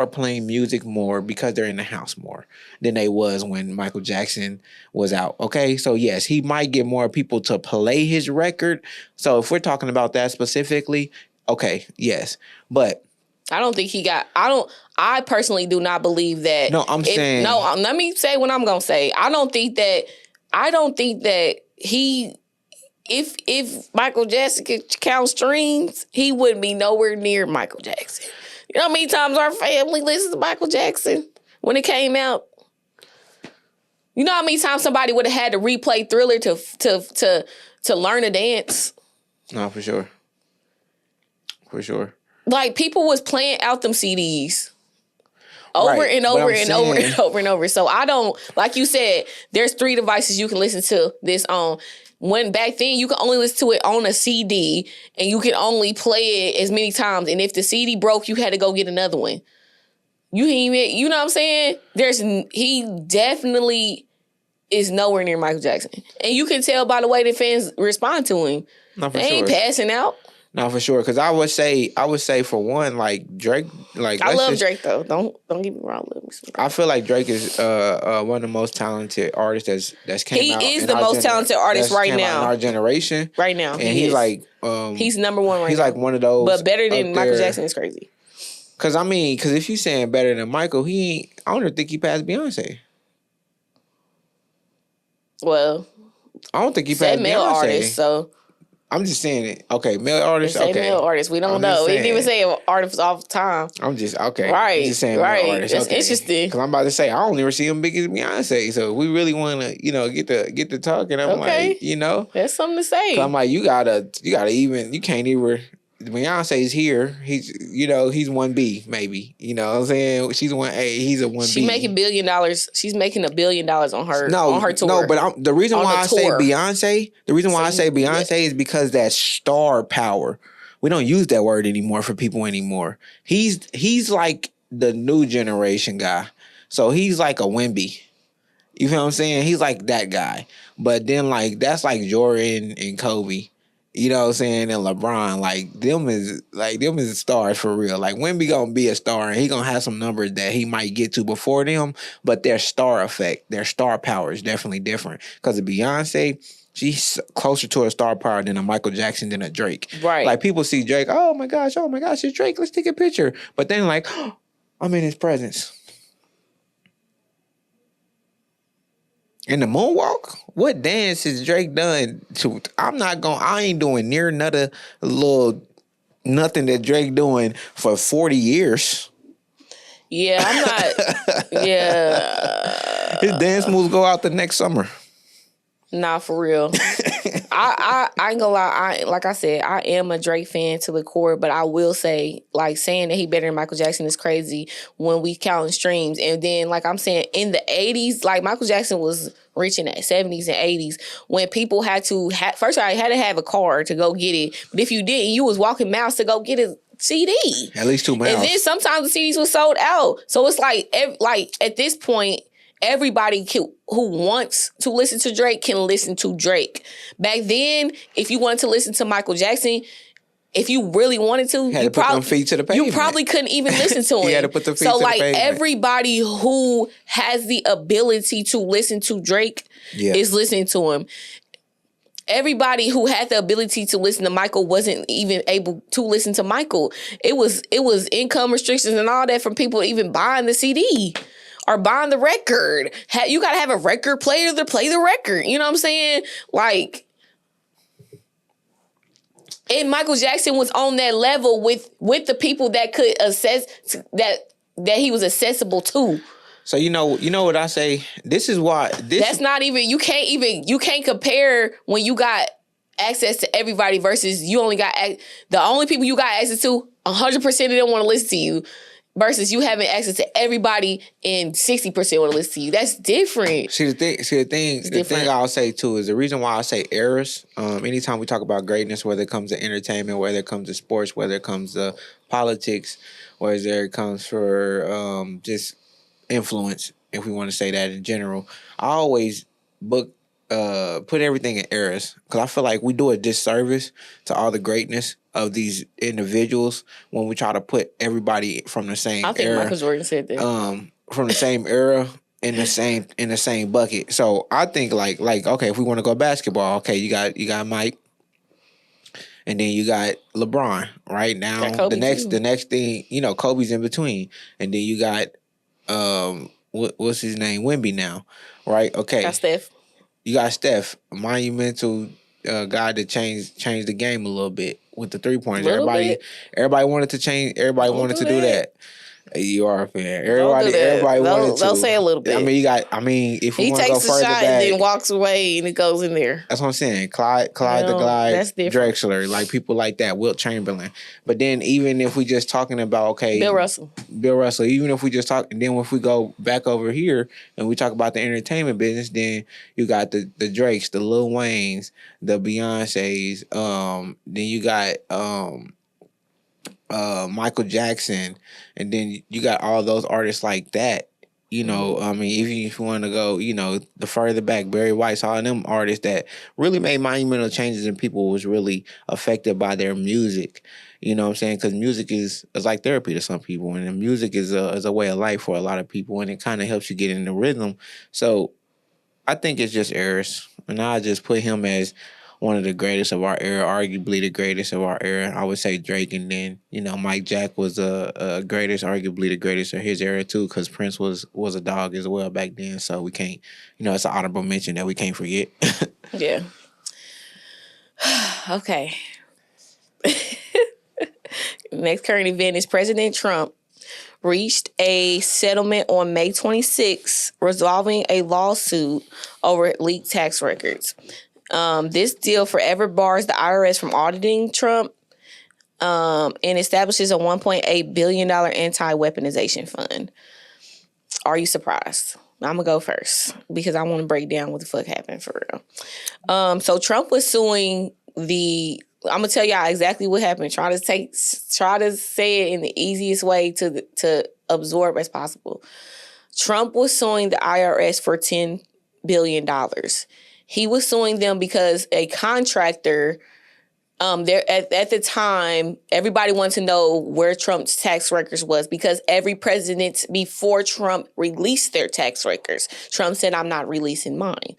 playing music more because they're in the house more than they was when Michael Jackson was out. Okay, so yes, he might get more people to play his record. So if we're talking about that specifically, okay, yes, but I don't think he got. I personally do not believe that. No, saying. No, let me say what I'm gonna say. I don't think that he. If Michael Jackson could count streams, he wouldn't be nowhere near Michael Jackson. You know how many times our family listens to Michael Jackson when it came out? You know how many times somebody would have had to replay Thriller to learn a dance? No, for sure. For sure. Like, people was playing out them CDs over and over and over and over and over. So I don't, like you said, there's 3 devices you can listen to this on. When back then you could only listen to it on a CD, and you could only play it as many times. And if the CD broke, you had to go get another one. You know what I'm saying? He definitely is nowhere near Michael Jackson. And you can tell by the way the fans respond to him. They ain't passing out. No, for sure. Because I would say for one, like Drake, like I love Drake though. Don't get me wrong. I feel like Drake is one of the most talented artists that's came out. He is the most talented artist right now in our generation. Right now, and he's like he's number one right now. He's like one of those, but better than Michael Jackson is crazy. Because if you saying better than Michael, I don't even think he passed Beyonce. Well, I don't think he passed male Beyonce. Artist, so. I'm just saying it. Okay, male artist. Okay, male artist. We don't know. We didn't even say artist all the time. I'm just okay. Right. I'm just saying right. Male artist. That's okay. interesting. Because I'm about to say I don't even see him big as Beyonce. So we really want to, get to talking. I'm like, that's something to say. I'm like, you can't even. Beyonce's here. He's 1B maybe. You know what I'm saying? She's 1A. He's a 1B. She's making $1 billion. She's making $1 billion on her tour. No, but the reason why I say Beyonce, is because that star power. We don't use that word anymore for people anymore. He's like the new generation guy. So he's like a Wemby. You feel what I'm saying? He's like that guy. But then that's like Jordan and Kobe. You know what I'm saying? And LeBron, them is stars for real. Like, Wemby gonna be a star, and he gonna have some numbers that he might get to before them, but their star effect, their star power is definitely different. Because of Beyonce, she's closer to a star power than a Michael Jackson, than a Drake. Right. Like, people see Drake, oh my gosh, it's Drake, let's take a picture. But then I'm in his presence. In the moonwalk? What dance has Drake done to? I ain't doing near another nothing that Drake doing for 40 years. Yeah, I'm not. Yeah. His dance moves go out the next summer. Nah, for real. I ain't gonna lie. Like I said, I am a Drake fan to the core, but I will say, like, saying that he better than Michael Jackson is crazy when we count streams. And then, like I'm saying, in the 80s, like Michael Jackson was reaching that 70s and 80s when people had to first of all, you had to have a car to go get it. But if you didn't, you was walking miles to go get a CD. At least 2 miles. And then sometimes the CDs were sold out. So it's like at this point, everybody who wants to listen to Drake can listen to Drake. Back then, if you wanted to listen to Michael Jackson, if you really wanted to, you probably couldn't even listen to him. You had to put the feet to the pavement. Everybody who has the ability to listen to Drake is listening to him. Everybody who had the ability to listen to Michael wasn't even able to listen to Michael. It was income restrictions and all that from people even buying the CD. Or buying the record. You got to have a record player to play the record. You know what I'm saying? Like, and Michael Jackson was on that level with the people that could assess that he was accessible to. So you know what I say? This is why that's not even you can't compare when you got access to everybody versus you only got the only people you got access to 100% of them want to listen to you. Versus you having access to everybody and 60% want to listen to you. That's different. The thing I'll say too is the reason why I say eras. Anytime we talk about greatness, whether it comes to entertainment, whether it comes to sports, whether it comes to politics, whether it comes for just influence, if we want to say that in general, I always put everything in eras because I feel like we do a disservice to all the greatness of these individuals when we try to put everybody from the same era. I think Michael Jordan said that. From the same era in the same bucket. So I think like okay, if we want to go basketball, okay, you got Mike, and then you got LeBron. Right now, the next thing, Kobe's in between, and then you got what's his name, Wemby now, right? Okay, got Steph. You got Steph, monumental guy that changed the game a little bit with the 3-pointers. Everybody wanted to change. Everybody wanted to do that. You are a fan. Everybody wanted to. They'll say a little bit. If we want to go further back, he takes a shot and then walks away and it goes in there. That's what I'm saying. Clyde the Glide, Drexler, like people like that, Wilt Chamberlain. But then even if we just talking about Bill Russell. Even if we just talk, and then if we go back over here and we talk about the entertainment business, then you got the Drakes, the Lil Waynes, the Beyoncés. Then you got Michael Jackson, and then you got all those artists like that. If you want to go, the further back, Barry White, all of them artists that really made monumental changes and people was really affected by their music. You know what I'm saying? Because music is like therapy to some people, and music is a way of life for a lot of people, and it kind of helps you get in the rhythm. So I think it's just eras, and I just put him as one of the greatest of our era, arguably the greatest of our era. I would say Drake, and then Mike Jack was a greatest, arguably the greatest of his era too, because Prince was a dog as well back then. So we can't, it's an honorable mention that we can't forget. Yeah. Okay. Next current event is President Trump reached a settlement on May 26, resolving a lawsuit over leaked tax records. This deal forever bars the IRS from auditing Trump and establishes a $1.8 billion anti-weaponization fund. Are you surprised? I'm going to go first because I want to break down what the fuck happened for real. So Trump was suing I'm going to tell y'all exactly what happened. Try to say it in the easiest way to absorb as possible. Trump was suing the IRS for $10 billion. He was suing them because a contractor, there at the time, everybody wanted to know where Trump's tax records was because every president before Trump released their tax records. Trump said, I'm not releasing mine.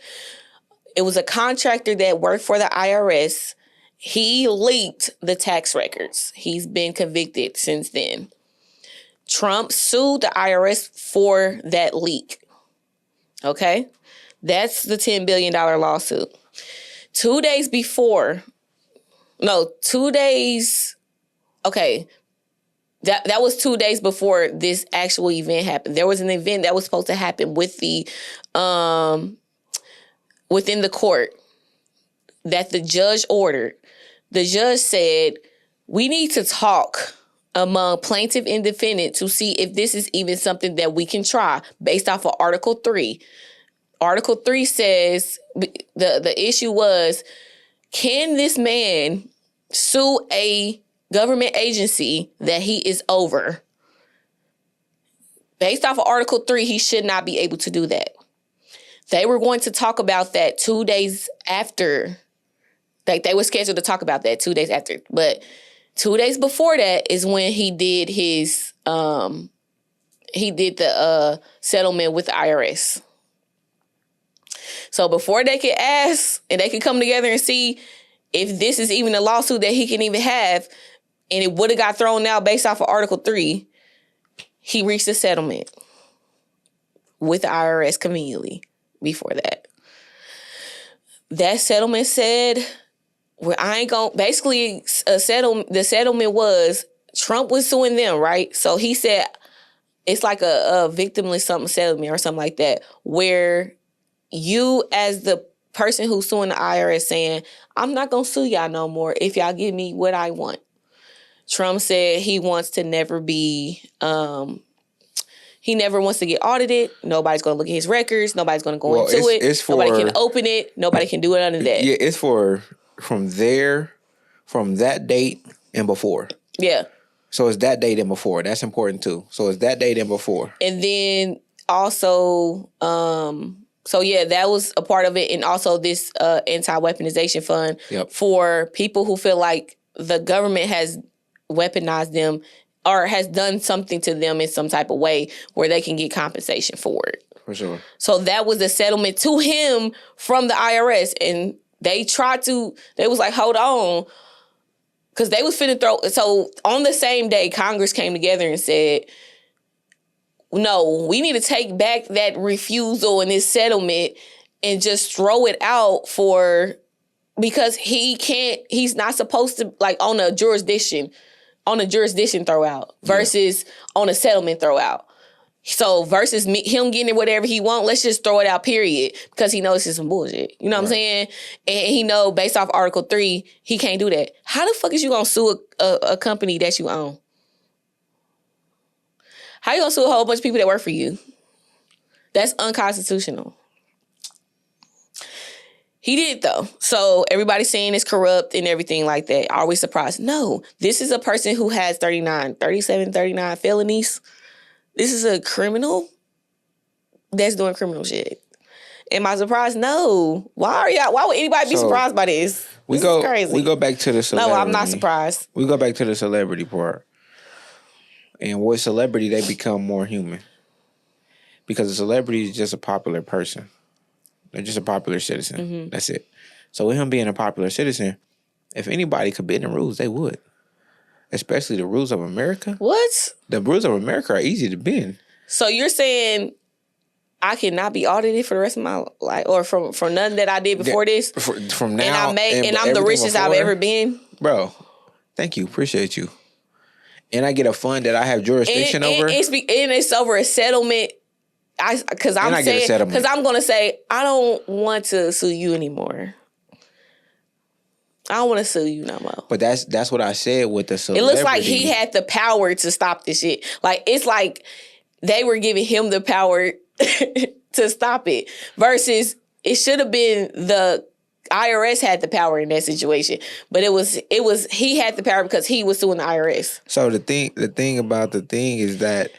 It was a contractor that worked for the IRS. He leaked the tax records. He's been convicted since then. Trump sued the IRS for that leak. Okay? That's the $10 billion lawsuit. 2 days before, okay, that was 2 days before this actual event happened. There was an event that was supposed to happen with the, within the court. that the judge ordered. The judge said, we need to talk among plaintiff and defendant to see if this is even something that we can try based off of Article 3. Article 3 says the issue was, can this man sue a government agency that he is over? Based off of Article 3, he should not be able to do that. They were going to talk about that 2 days after. Like, they were scheduled to talk about that 2 days after. But 2 days before that is when he did his, the settlement with the IRS. So before they could ask and they could come together and see if this is even a lawsuit that he can even have, and it would have got thrown out based off of Article 3, he reached a settlement with the IRS conveniently before that. That settlement said, well, I ain't gonna, basically the settlement was Trump was suing them, right? So he said it's like a victimless something settlement or something like that, where you as the person who's suing the IRS saying, I'm not gonna sue y'all no more if y'all give me what I want. Trump said he wants to never be, he never wants to get audited. Nobody's going to look at his records. Nobody's going to go into it. Nobody can open it. Nobody can do it under that. Yeah, it's for from that date and before. Yeah. So it's that date and before. That's important too. So it's that date and before. And then also, so yeah, that was a part of it. And also this anti-weaponization fund for people who feel like the government has weaponized them or has done something to them in some type of way where they can get compensation for it. For sure. So that was a settlement to him from the IRS. And they was like, hold on. Because they was finna so on the same day, Congress came together and said, no, we need to take back that refusal and this settlement and just throw it out because he's not supposed to, like, on a jurisdiction throw out versus on a settlement throw out. So versus him getting whatever he want, let's just throw it out, period, because he knows it's some bullshit. You know what I'm saying? And he know based off Article 3, he can't do that. How the fuck is you gonna sue a company that you own? How you gonna sue a whole bunch of people that work for you? That's unconstitutional. He did, though. So everybody's saying it's corrupt and everything like that. Are we surprised? No. This is a person who has 39 felonies. This is a criminal that's doing criminal shit. Am I surprised? No. Why would anybody be surprised by this? This is crazy. We go back to the celebrity. No, I'm not surprised. We go back to the celebrity part. And with celebrity, they become more human. Because a celebrity is just a popular person. They're just a popular citizen. Mm-hmm. That's it. So with him being a popular citizen, if anybody could bend the rules, they would. Especially the rules of America. What? The rules of America are easy to bend. So you're saying I cannot be audited for the rest of my life, or from nothing that I did before this? From now, and I'm the richest I've ever been? Bro, thank you. Appreciate you. And I get a fund that I have jurisdiction over. And it's over a settlement. Because I'm going to say, I don't want to sue you anymore. I don't want to sue you no more. But that's what I said with the celebrity. It looks like he had the power to stop this shit. Like, it's like they were giving him the power to stop it. Versus, it should have been the IRS had the power in that situation. But it was he had the power because he was suing the IRS. So the thing about the thing is that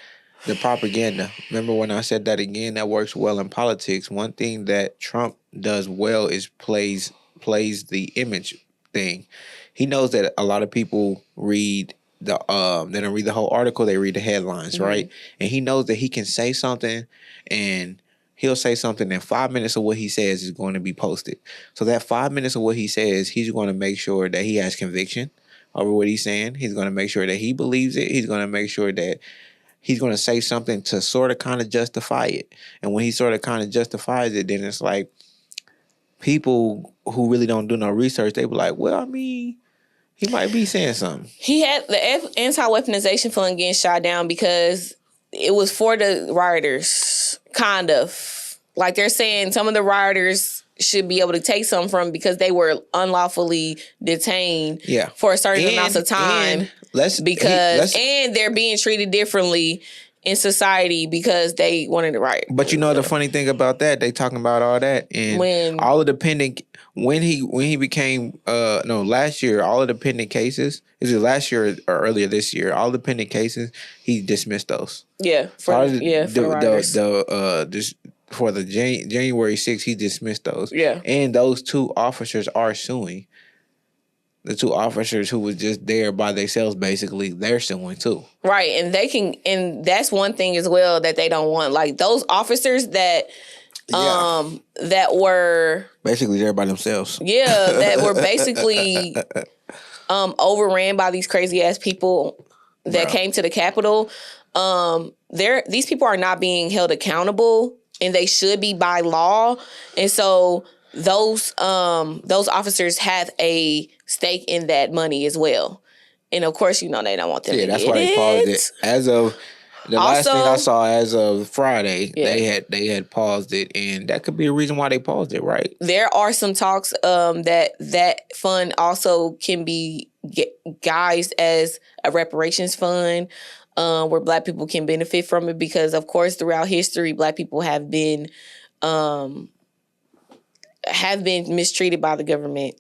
the propaganda. Remember when I said that again, that works well in politics. One thing that Trump does well is plays the image thing. He knows that a lot of people read they don't read the whole article, they read the headlines, right? And he knows that he can say something and he'll say something and 5 minutes of what he says is going to be posted. So that 5 minutes of what he says, he's going to make sure that he has conviction over what he's saying. He's going to make sure that he believes it. He's going to make sure that he's going to say something to sort of kind of justify it. And when he sort of kind of justifies it, then it's like people who really don't do no research, they be like, well, I mean, he might be saying something. He had the anti-weaponization fund getting shot down because it was for the rioters, kind of. Like they're saying some of the rioters should be able to take some from because they were unlawfully detained for a certain amount of time. And they're being treated differently in society because they wanted to riot. But you know the funny thing about that, they talking about all that and all of the pending when he became last year, all of the pending cases, is it last year or earlier this year, all the pending cases, he dismissed those. Yeah. For the January 6th, he dismissed those. Yeah. And those two officers are suing. The two officers who was just there by themselves, basically, they're suing too. Right, and that's one thing as well that they don't want. Like those officers that were basically there by themselves. Yeah, that were basically overran by these crazy ass people that came to the Capitol. These people are not being held accountable, and they should be by law. And so those officers have a stake in that money as well. And of course, they don't want them to that's get why they paused it. As of the last thing I saw, as of Friday, they had paused it, and that could be a reason why they paused it, right? There are some talks that fund also can be guised as a reparations fund, where Black people can benefit from it because, of course, throughout history, Black people have been mistreated by the government.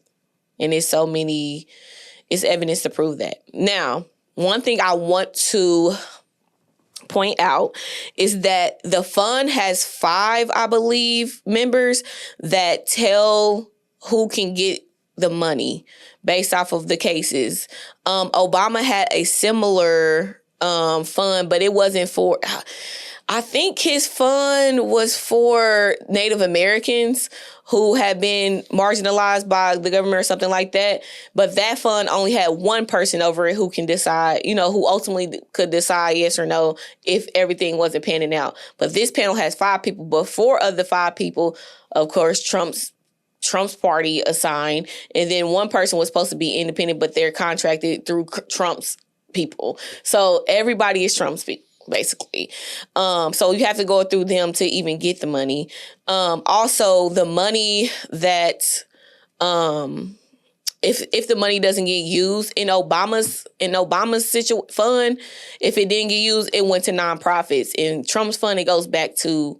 And it's evidence to prove that. Now, one thing I want to point out is that the fund has 5, I believe, members that tell who can get the money based off of the cases. Obama had a similar fund, but it wasn't for... I think his fund was for Native Americans who had been marginalized by the government or something like that. But that fund only had one person over it who can decide, who ultimately could decide yes or no if everything wasn't panning out. But this panel has 5 people. But 4 of the 5 people, of course, Trump's party assigned. And then one person was supposed to be independent, but they're contracted through Trump's people. So everybody is Trump's people, basically. So you have to go through them to even get the money. Also, the money that if the money doesn't get used in Obama's fund, if it didn't get used, it went to nonprofits. In Trump's fund, it goes back to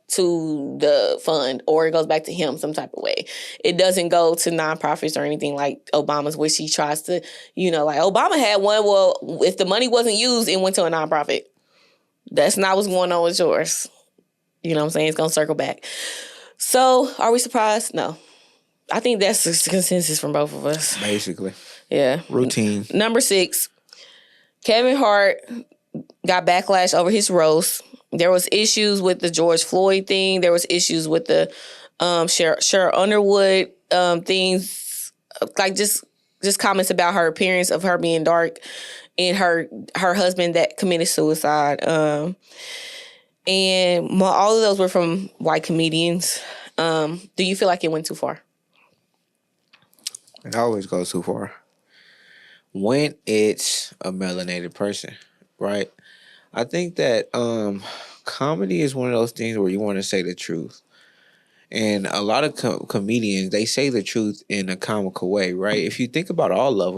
the fund, or it goes back to him some type of way. It doesn't go to nonprofits or anything like Obama's, which he tries to, like Obama had one. Well, if the money wasn't used, it went to a nonprofit. That's not what's going on with yours. You know what I'm saying? It's going to circle back. So are we surprised? No. I think that's the consensus from both of us. Basically. Yeah. Routine. Number 6, Kevin Hart got backlash over his roast. There was issues with the George Floyd thing. There was issues with the Cheryl Underwood things, like just comments about her appearance of her being dark, and her husband that committed suicide. And all of those were from white comedians. Do you feel like it went too far? It always goes too far. When it's a melanated person, right? I think that comedy is one of those things where you want to say the truth. And a lot of comedians, they say the truth in a comical way, right? If you think about all of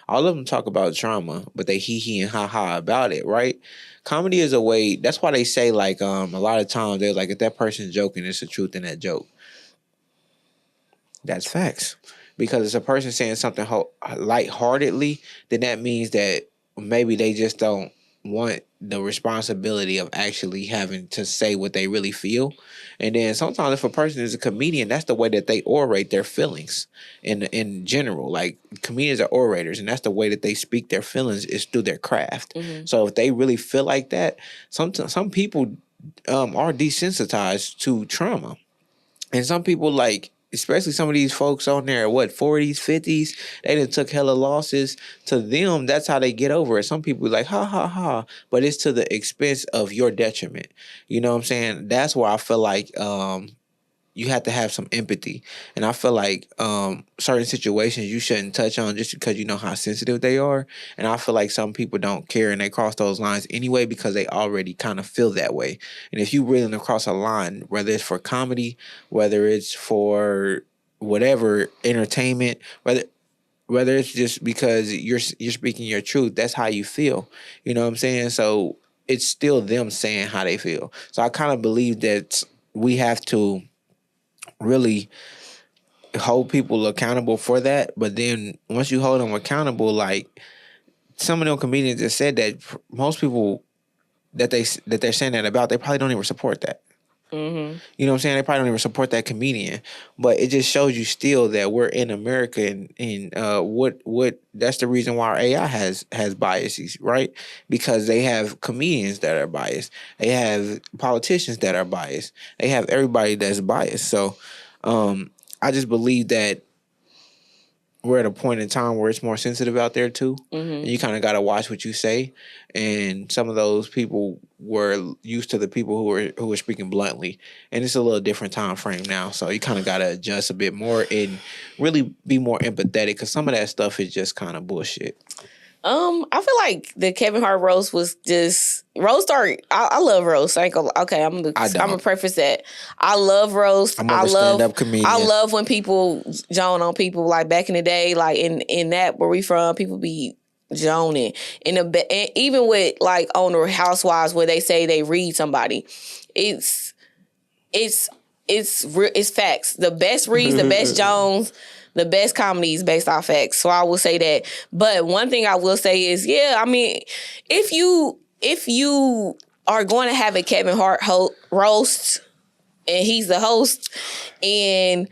them talk about trauma, but they hee and ha about it, right? Comedy is a way, that's why they say, like, a lot of times they're like, if that person's joking, it's the truth in that joke. That's facts. Because if a person saying something lightheartedly, then that means that maybe they just don't want the responsibility of actually having to say what they really feel. And then sometimes if a person is a comedian, that's the way that they orate their feelings in general. Like, comedians are orators, and that's the way that they speak their feelings is through their craft. Mm-hmm. So if they really feel like that, some people are desensitized to trauma. And some people, like, especially some of these folks on there, 40s, 50s, they done took hella losses. To them, that's how they get over it. Some people like, ha, ha, ha. But it's to the expense of your detriment. You know what I'm saying? That's why I feel like you have to have some empathy. And I feel like certain situations you shouldn't touch on just because you know how sensitive they are. And I feel like some people don't care and they cross those lines anyway because they already kind of feel that way. And if you really cross a line, whether it's for comedy, whether it's for whatever entertainment, whether it's just because you're speaking your truth, that's how you feel. You know what I'm saying? So it's still them saying how they feel. So I kind of believe that we have to really hold people accountable for that. But then once you hold them accountable, like some of them comedians that said that most people that they're saying that about, they probably don't even support that. Mm-hmm. You know what I'm saying? They probably don't even support that comedian, but it just shows you still that we're in America, and what that's the reason why our AI has biases, right? Because they have comedians that are biased, they have politicians that are biased, they have everybody that's biased. So, I just believe that we're at a point in time where it's more sensitive out there too. Mm-hmm. And you kind of got to watch what you say. And some of those people were used to the people who were speaking bluntly. And it's a little different time frame now. So you kind of got to adjust a bit more and really be more empathetic because some of that stuff is just kind of bullshit. I feel like the Kevin Hart roast was just roast. I love roast. I'm gonna preface that. I love roast. I'm a stand-up comedian. I love when people joan on people. Like back in the day, like in that where we from, people be joning. And even with like on the Housewives where they say they read somebody, it's facts. The best reads, the best jones. The best comedy is based off facts. So I will say that. But one thing I will say is, if you are going to have a Kevin Hart roast and he's the host and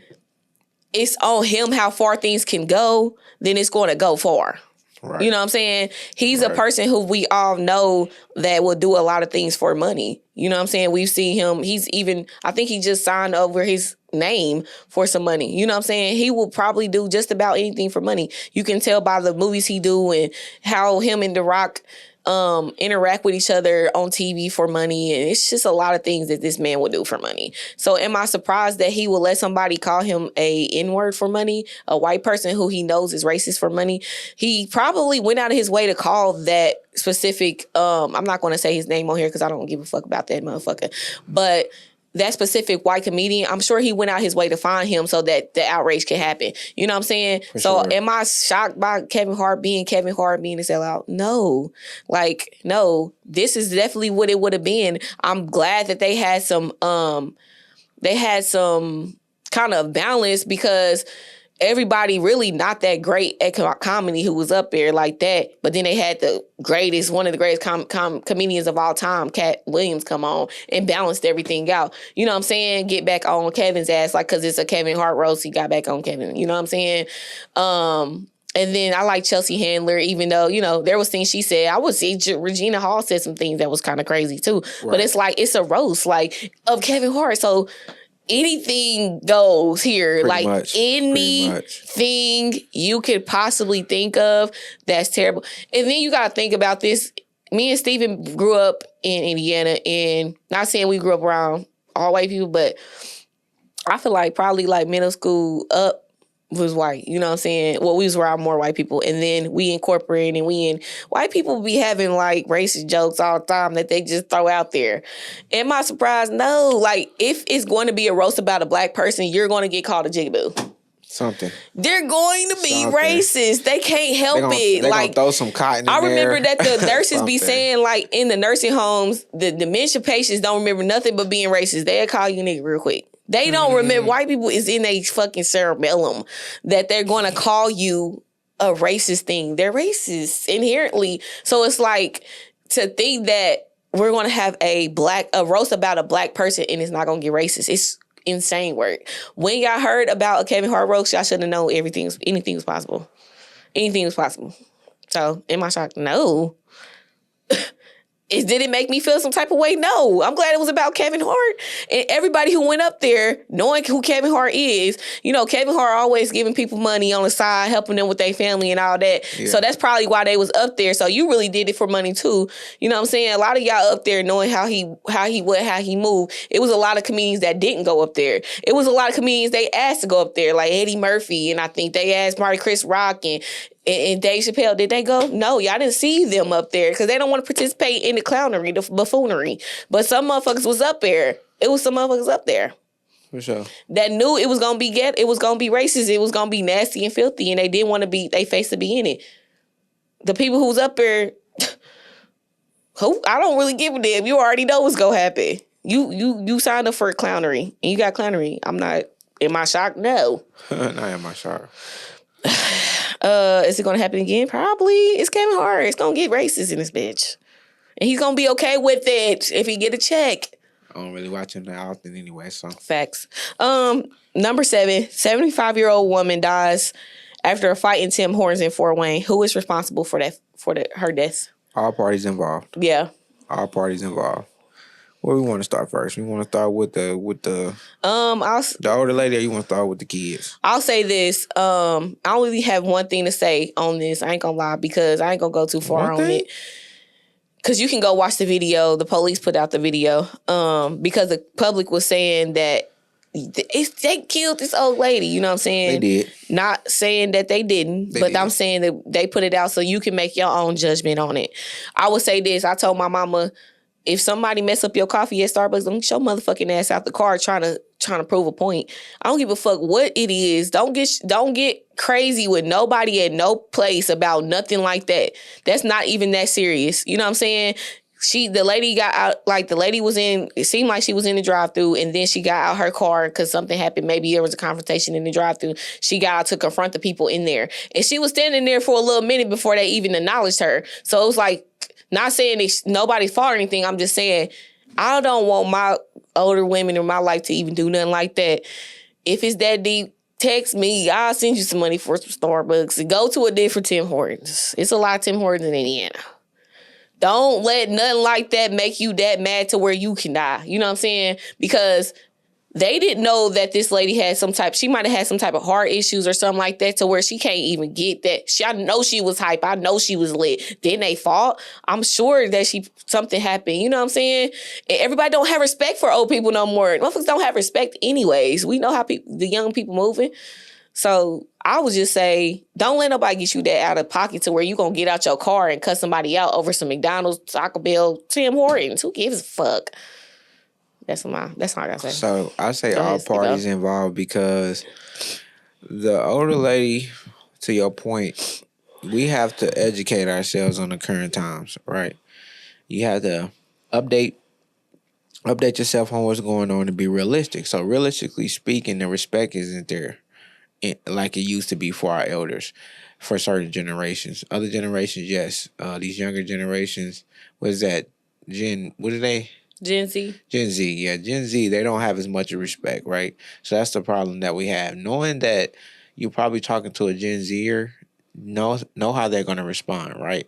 it's on him how far things can go, then it's going to go far. Right. You know what I'm saying? He's a person who we all know that will do a lot of things for money. You know what I'm saying? We've seen him. I think he just signed over his name for some money. You know what I'm saying? He will probably do just about anything for money. You can tell by the movies he do and how him and The Rock interact with each other on TV for money. And it's just a lot of things that this man will do for money. So am I surprised that he will let somebody call him a N-word for money? A white person who he knows is racist for money? He probably went out of his way to call that specific, I'm not going to say his name on here because I don't give a fuck about that motherfucker. But that specific white comedian, I'm sure he went out his way to find him so that the outrage can happen. You know what I'm saying? Am I shocked by Kevin Hart being a sellout? No. No. This is definitely what it would have been. I'm glad that they had some kind of balance because everybody really not that great at comedy who was up there like that. But then they had one of the greatest comedians of all time, Cat Williams, come on and balanced everything out. You know what I'm saying? Get back on Kevin's ass, like, because it's a Kevin Hart roast. He got back on Kevin. You know what I'm saying? And then I like Chelsea Handler, even though, there was things she said. I would see Regina Hall said some things that was kind of crazy too. Right. But it's like, it's a roast, like, of Kevin Hart. So anything goes here. Anything you could possibly think of that's terrible. And then you got to think about this. Me and Steven grew up in Indiana, and not saying we grew up around all white people, but I feel like probably like middle school up was white. You know what I'm saying? Well, we was around more white people, and then we incorporated, and white people be having like racist jokes all the time that they just throw out there. Am I surprised? No. Like, if it's going to be a roast about a black person, you're going to get called a jigaboo. Something. They're going to be racist. They can't help it. They're like, gonna throw some cotton in I remember that the nurses be saying, like, in the nursing homes, the dementia patients don't remember nothing but being racist. They'll call you nigga real quick. They don't remember. White people is in a fucking cerebellum that they're going to call you a racist thing. They're racist inherently. So it's like, to think that we're going to have a roast about a black person and it's not going to get racist. It's insane work. When y'all heard about a Kevin Hart roast, y'all should have known anything was possible. Anything was possible. So am I shocked? No. Did it make me feel some type of way? No. I'm glad it was about Kevin Hart. And everybody who went up there, knowing who Kevin Hart is, Kevin Hart always giving people money on the side, helping them with their family and all that. Yeah. So that's probably why they was up there. So you really did it for money too. You know what I'm saying? A lot of y'all up there knowing how he moved. It was a lot of comedians that didn't go up there. It was a lot of comedians they asked to go up there, like Eddie Murphy, and I think they asked Chris Rock and Dave Chappelle. Did they go? No, y'all didn't see them up there because they don't want to participate in the clownery, the buffoonery. But some motherfuckers was up there. It was some motherfuckers up there. For sure. That knew it was gonna be it was gonna be racist, it was gonna be nasty and filthy, and they didn't want to be they face to be in it. The people who was up there, I don't really give a damn. You already know what's gonna happen. You signed up for a clownery and you got clownery. I'm not. Am I shocked? No. Not am I shocked. Is it gonna happen again? Probably. It's Kevin Hart. It's gonna get racist in this bitch. And he's gonna be okay with it if he get a check. I don't really watch him that often anyway, so. Facts. Number 7, 75-year-old woman dies after a fight in Tim Hortons in Fort Wayne. Who is responsible for her death? All parties involved. Yeah. All parties involved. Where we want to start first? We want to start with the older lady, or you want to start with the kids? I'll say this. I only have one thing to say on this. I ain't gonna lie because I ain't gonna go too far on it. Because you can go watch the video. The police put out the video because the public was saying that they killed this old lady. You know what I'm saying? They did. Not saying that they didn't, but I'm saying that they put it out so you can make your own judgment on it. I would say this. I told my mama, if somebody mess up your coffee at Starbucks, don't get your motherfucking ass out the car trying to prove a point. I don't give a fuck what it is. Don't get crazy with nobody at no place about nothing like that. That's not even that serious. You know what I'm saying? The lady got out, like the lady was in, it seemed like she was in the drive-thru, and then she got out her car because something happened. Maybe there was a confrontation in the drive-thru. She got out to confront the people in there. And she was standing there for a little minute before they even acknowledged her. So it was like, not saying it's nobody's fault or anything. I'm just saying I don't want my older women in my life to even do nothing like that. If it's that deep, text me. I'll send you some money for some Starbucks and go to a different Tim Hortons. It's a lot of Tim Hortons in Indiana. Don't let nothing like that make you that mad to where you can die. You know what I'm saying? Because they didn't know that this lady had she might have had some type of heart issues or something like that to where she can't even get that. I know she was hype. I know she was lit. Didn't they fault? I'm sure that something happened. You know what I'm saying? And everybody don't have respect for old people no more. Motherfuckers don't have respect anyways. We know how the young people moving. So I would just say, don't let nobody get you that out of pocket to where you going to get out your car and cut somebody out over some McDonald's, Taco Bell, Tim Hortons. Who gives a fuck? That's all I gotta say. So I say all parties involved because the older lady, to your point, we have to educate ourselves on the current times, right? You have to update yourself on what's going on to be realistic. So realistically speaking, the respect isn't there like it used to be for our elders, for certain generations. Other generations, yes. These younger generations, what is that? What are they? Gen Z. Yeah. Gen Z, they don't have as much respect, right? So that's the problem that we have. Knowing that you're probably talking to a Gen Zer, know how they're going to respond, right?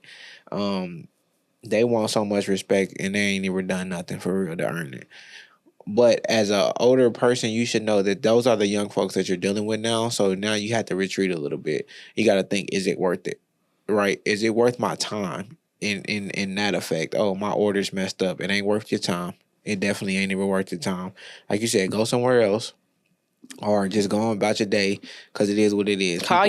They want so much respect and they ain't even done nothing for real to earn it. But as an older person, you should know that those are the young folks that you're dealing with now. So now you have to retreat a little bit. You got to think, is it worth it, right? Is it worth my time? In that effect, my order's messed up. It ain't worth your time. It definitely ain't even worth your time. Like you said, go somewhere else. Or just go on about your day because it is what it is. Call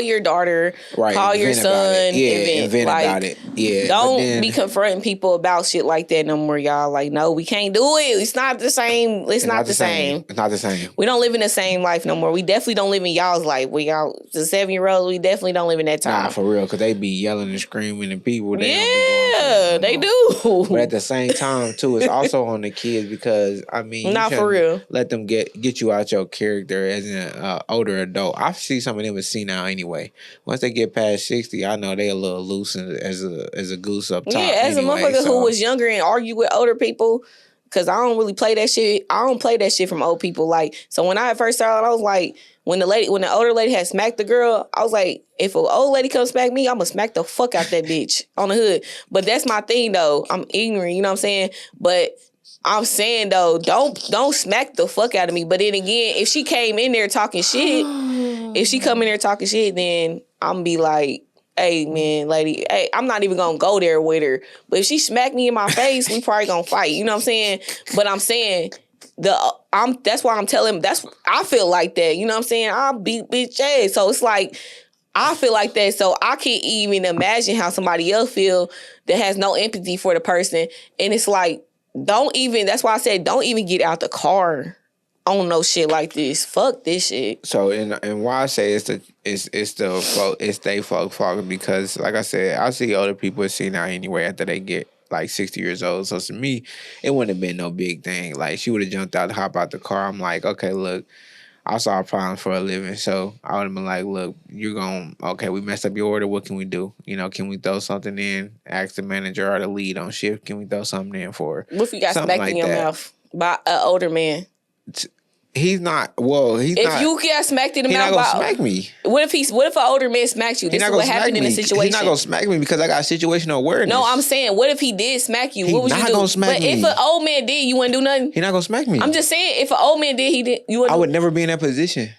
your daughter. Right. Call your son. Invent about it. Yeah. Don't be confronting people about shit like that no more, y'all. Like, no, we can't do it. It's not the same. It's not the same. It's not the same. We don't live in the same life no more. We definitely don't live in y'all's life. The 7-year-olds, we definitely don't live in that time. Nah, for real, because they be yelling and screaming and people. They do. But at the same time, too, it's also on the kids because, I mean, not for real. Let them get you out your character as an older adult. I see some of them as senile anyway. Once they get past 60, I know they a little loose as a goose up top. Yeah, as a motherfucker who was younger and argued with older people, because I don't really play that shit. I don't play that shit from old people. Like, so when I first started, I was like, when the older lady had smacked the girl, I was like, if an old lady comes smack me, I'm gonna smack the fuck out that bitch on the hood. But that's my thing though. I'm ignorant, you know what I'm saying? But I'm saying though, don't smack the fuck out of me. But then again, if she came in there talking shit, then I'm gonna be like, hey man, lady, hey, I'm not even gonna go there with her. But if she smack me in my face, we probably gonna fight. You know what I'm saying? But I'm saying that's why I'm telling. I feel like that. You know what I'm saying? I'll beat bitch ass. So it's like I feel like that. So I can't even imagine how somebody else feel that has no empathy for the person. And it's like, that's why I said don't even get out the car on no shit like this. Fuck this shit. So and why I say it's they folk fault because like I said, I see older people see now anyway after they get like 60 years old. So to me, it wouldn't have been no big thing. Like she would have jumped out, hop out the car. I'm like, okay, look, I solve problems for a living. So I would have been like, look, we messed up your order. What can we do? You know, can we throw something in? Ask the manager or the lead on shift. Can we throw something in for her? What if you got smacked in your mouth by an older man? He's not. Well, he's not. If you get smacked in the mouth, he's not gonna smack me. What if an older man smacked you? This is what happened in the situation. He's not gonna smack me because I got situational awareness. No, I'm saying, what if he did smack you? What would you do? He's not gonna smack me. But if an old man did, you wouldn't do nothing. He's not gonna smack me. I'm just saying, if an old man did, you wouldn't. I would never be in that position.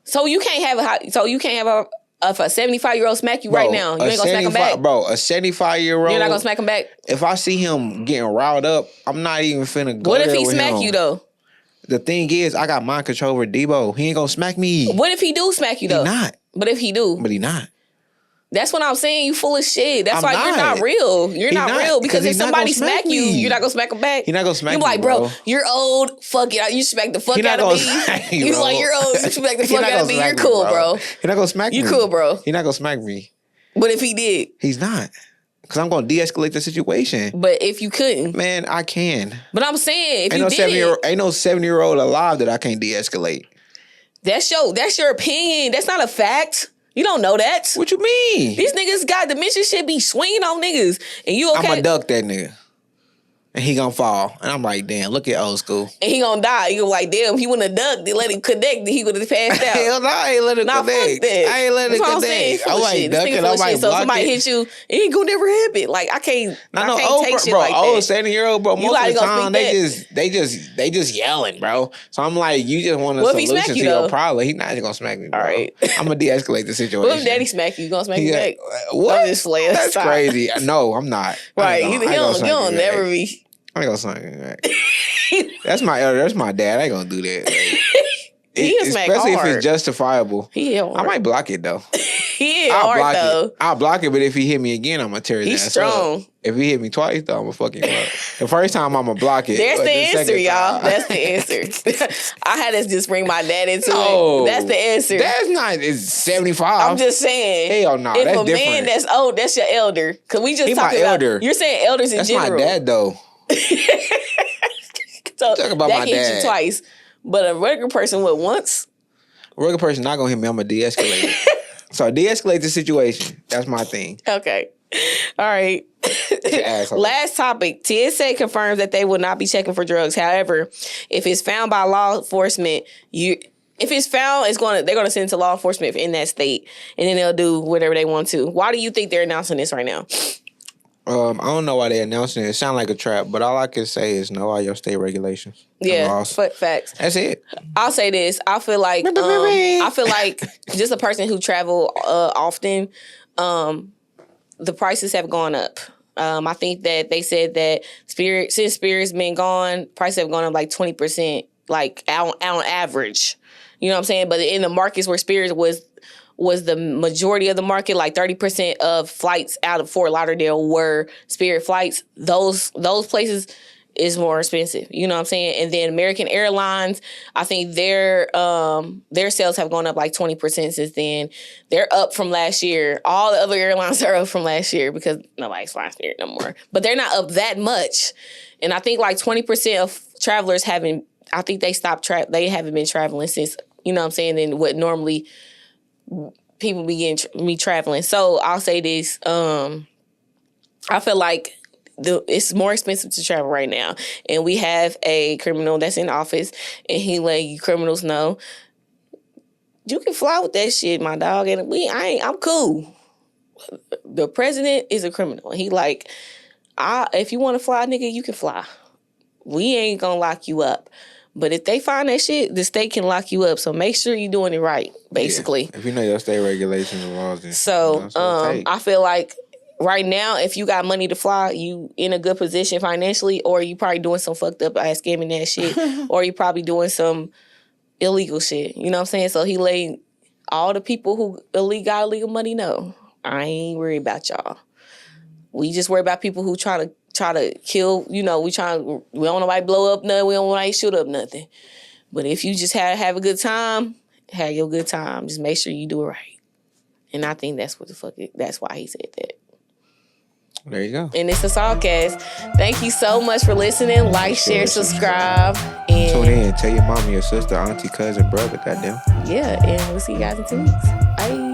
So you can't have if a 75-year-old smack you right now, you ain't gonna smack him back. Bro, a 75-year-old. You're not gonna smack him back. If I see him getting riled up, I'm not even finna go there with him. What if he smack you though? The thing is, I got mind control over Debo. He ain't gonna smack me. What if he do smack you though? He not. But if he do? But he not. That's what I'm saying. You full of shit. That's why you're not real. You're not real because if somebody smack you, you're not gonna smack him back. He's not gonna smack me. You're like, bro, you're old. Fuck it. You smack the fuck out of me. You like, you're old. You smack the fuck out of me. You're cool, bro. He's not gonna smack me. You cool, bro. He's not gonna smack me. But if he did, he's not. Because I'm gonna de-escalate the situation. But if you couldn't, man, I can. But I'm saying, if ain't no 70-year-old alive that I can't de-escalate. That's your opinion. That's not a fact. You don't know that. What you mean? These niggas got dementia shit be swinging on niggas. And you okay? I'ma duck that nigga. And he gonna fall. And I'm like, damn, look at old school. And he gonna die. You like, damn, he wouldn't have ducked. They let him connect. He would have passed out. Hell no, I ain't let him connect. I ain't let him connect. I ain't ducking. I might so somebody hit you, it ain't gonna never happen. Like, I can't take shit like that. Old 70-year-old, bro, most of the time, they just yelling, bro. So I'm like, you just want a solution to your problem. He's not gonna smack me, bro. All right. I'm gonna de-escalate the situation. What if daddy smack you? You gonna smack me back? What? That's crazy. No, I'm not. Right. You don't never be. I ain't gonna smack him back. That's my elder. That's my dad. I ain't gonna do that. Like, especially if it's justifiable. I might block it though. I'll block it, but if he hit me again, I'm gonna tear his ass up. If he hit me twice, though, I'm gonna fucking up. The first time, I'm gonna block it. There's the answer, y'all. That's the answer. I had to just bring my dad into it. That's the answer. That's not. It's 75. I'm just saying. Hell no. If that's a different. man that's old, that's your elder. Because we just talking about. You're saying elders in general. That's my dad, though. So talk about that hit you twice, but a regular person would once. A regular person not gonna hit me. I'm gonna de-escalate it. So de-escalate the situation. That's my thing. Okay. All right. Last topic. TSA confirms that they will not be checking for drugs. However, if it's found by law enforcement, they're gonna send it to law enforcement in that state, and then they'll do whatever they want to. Why do you think they're announcing this right now? I don't know why they're announcing it. It sounds like a trap, but all I can say is know all your state regulations. Yeah, facts. That's it. I'll say this. I feel like just a person who travel often, the prices have gone up. I think that they said that since Spirit's been gone, prices have gone up like 20%, like on average. You know what I'm saying? But in the markets where Spirit was the majority of the market, like 30% of flights out of Fort Lauderdale were Spirit flights. Those places is more expensive. You know what I'm saying? And then American Airlines, I think their sales have gone up like 20% since then. They're up from last year. All the other airlines are up from last year because nobody's flying Spirit no more. But they're not up that much. And I think like 20% of travelers they haven't been traveling since, you know what I'm saying, than what normally people begin me traveling. So I'll say this. I feel like it's more expensive to travel right now. And we have a criminal that's in office, and he let you criminals know, you can fly with that shit, my dog. And I'm cool. The president is a criminal. He like, if you want to fly, nigga, you can fly. We ain't gonna lock you up. But if they find that shit, the state can lock you up. So make sure you're doing it right, basically. Yeah. If you know your state regulations and laws. Then, so I feel like right now, if you got money to fly, you in a good position financially, or you probably doing some fucked up ass scamming that shit, or you probably doing some illegal shit. You know what I'm saying? So he let all the people who got illegal money know, I ain't worried about y'all. We just worry about people who try to kill, we don't want nobody blow up nothing, we don't want nobody shoot up nothing. But if you just have a good time, have your good time. Just make sure you do it right. And I think that's why he said that. There you go. And it's the SawCast. Thank you so much for listening. Like, share, subscribe. And tune in. Tell your mama, your sister, auntie, cousin, brother. Goddamn. Yeah, and we'll see you guys in 2 weeks. Bye.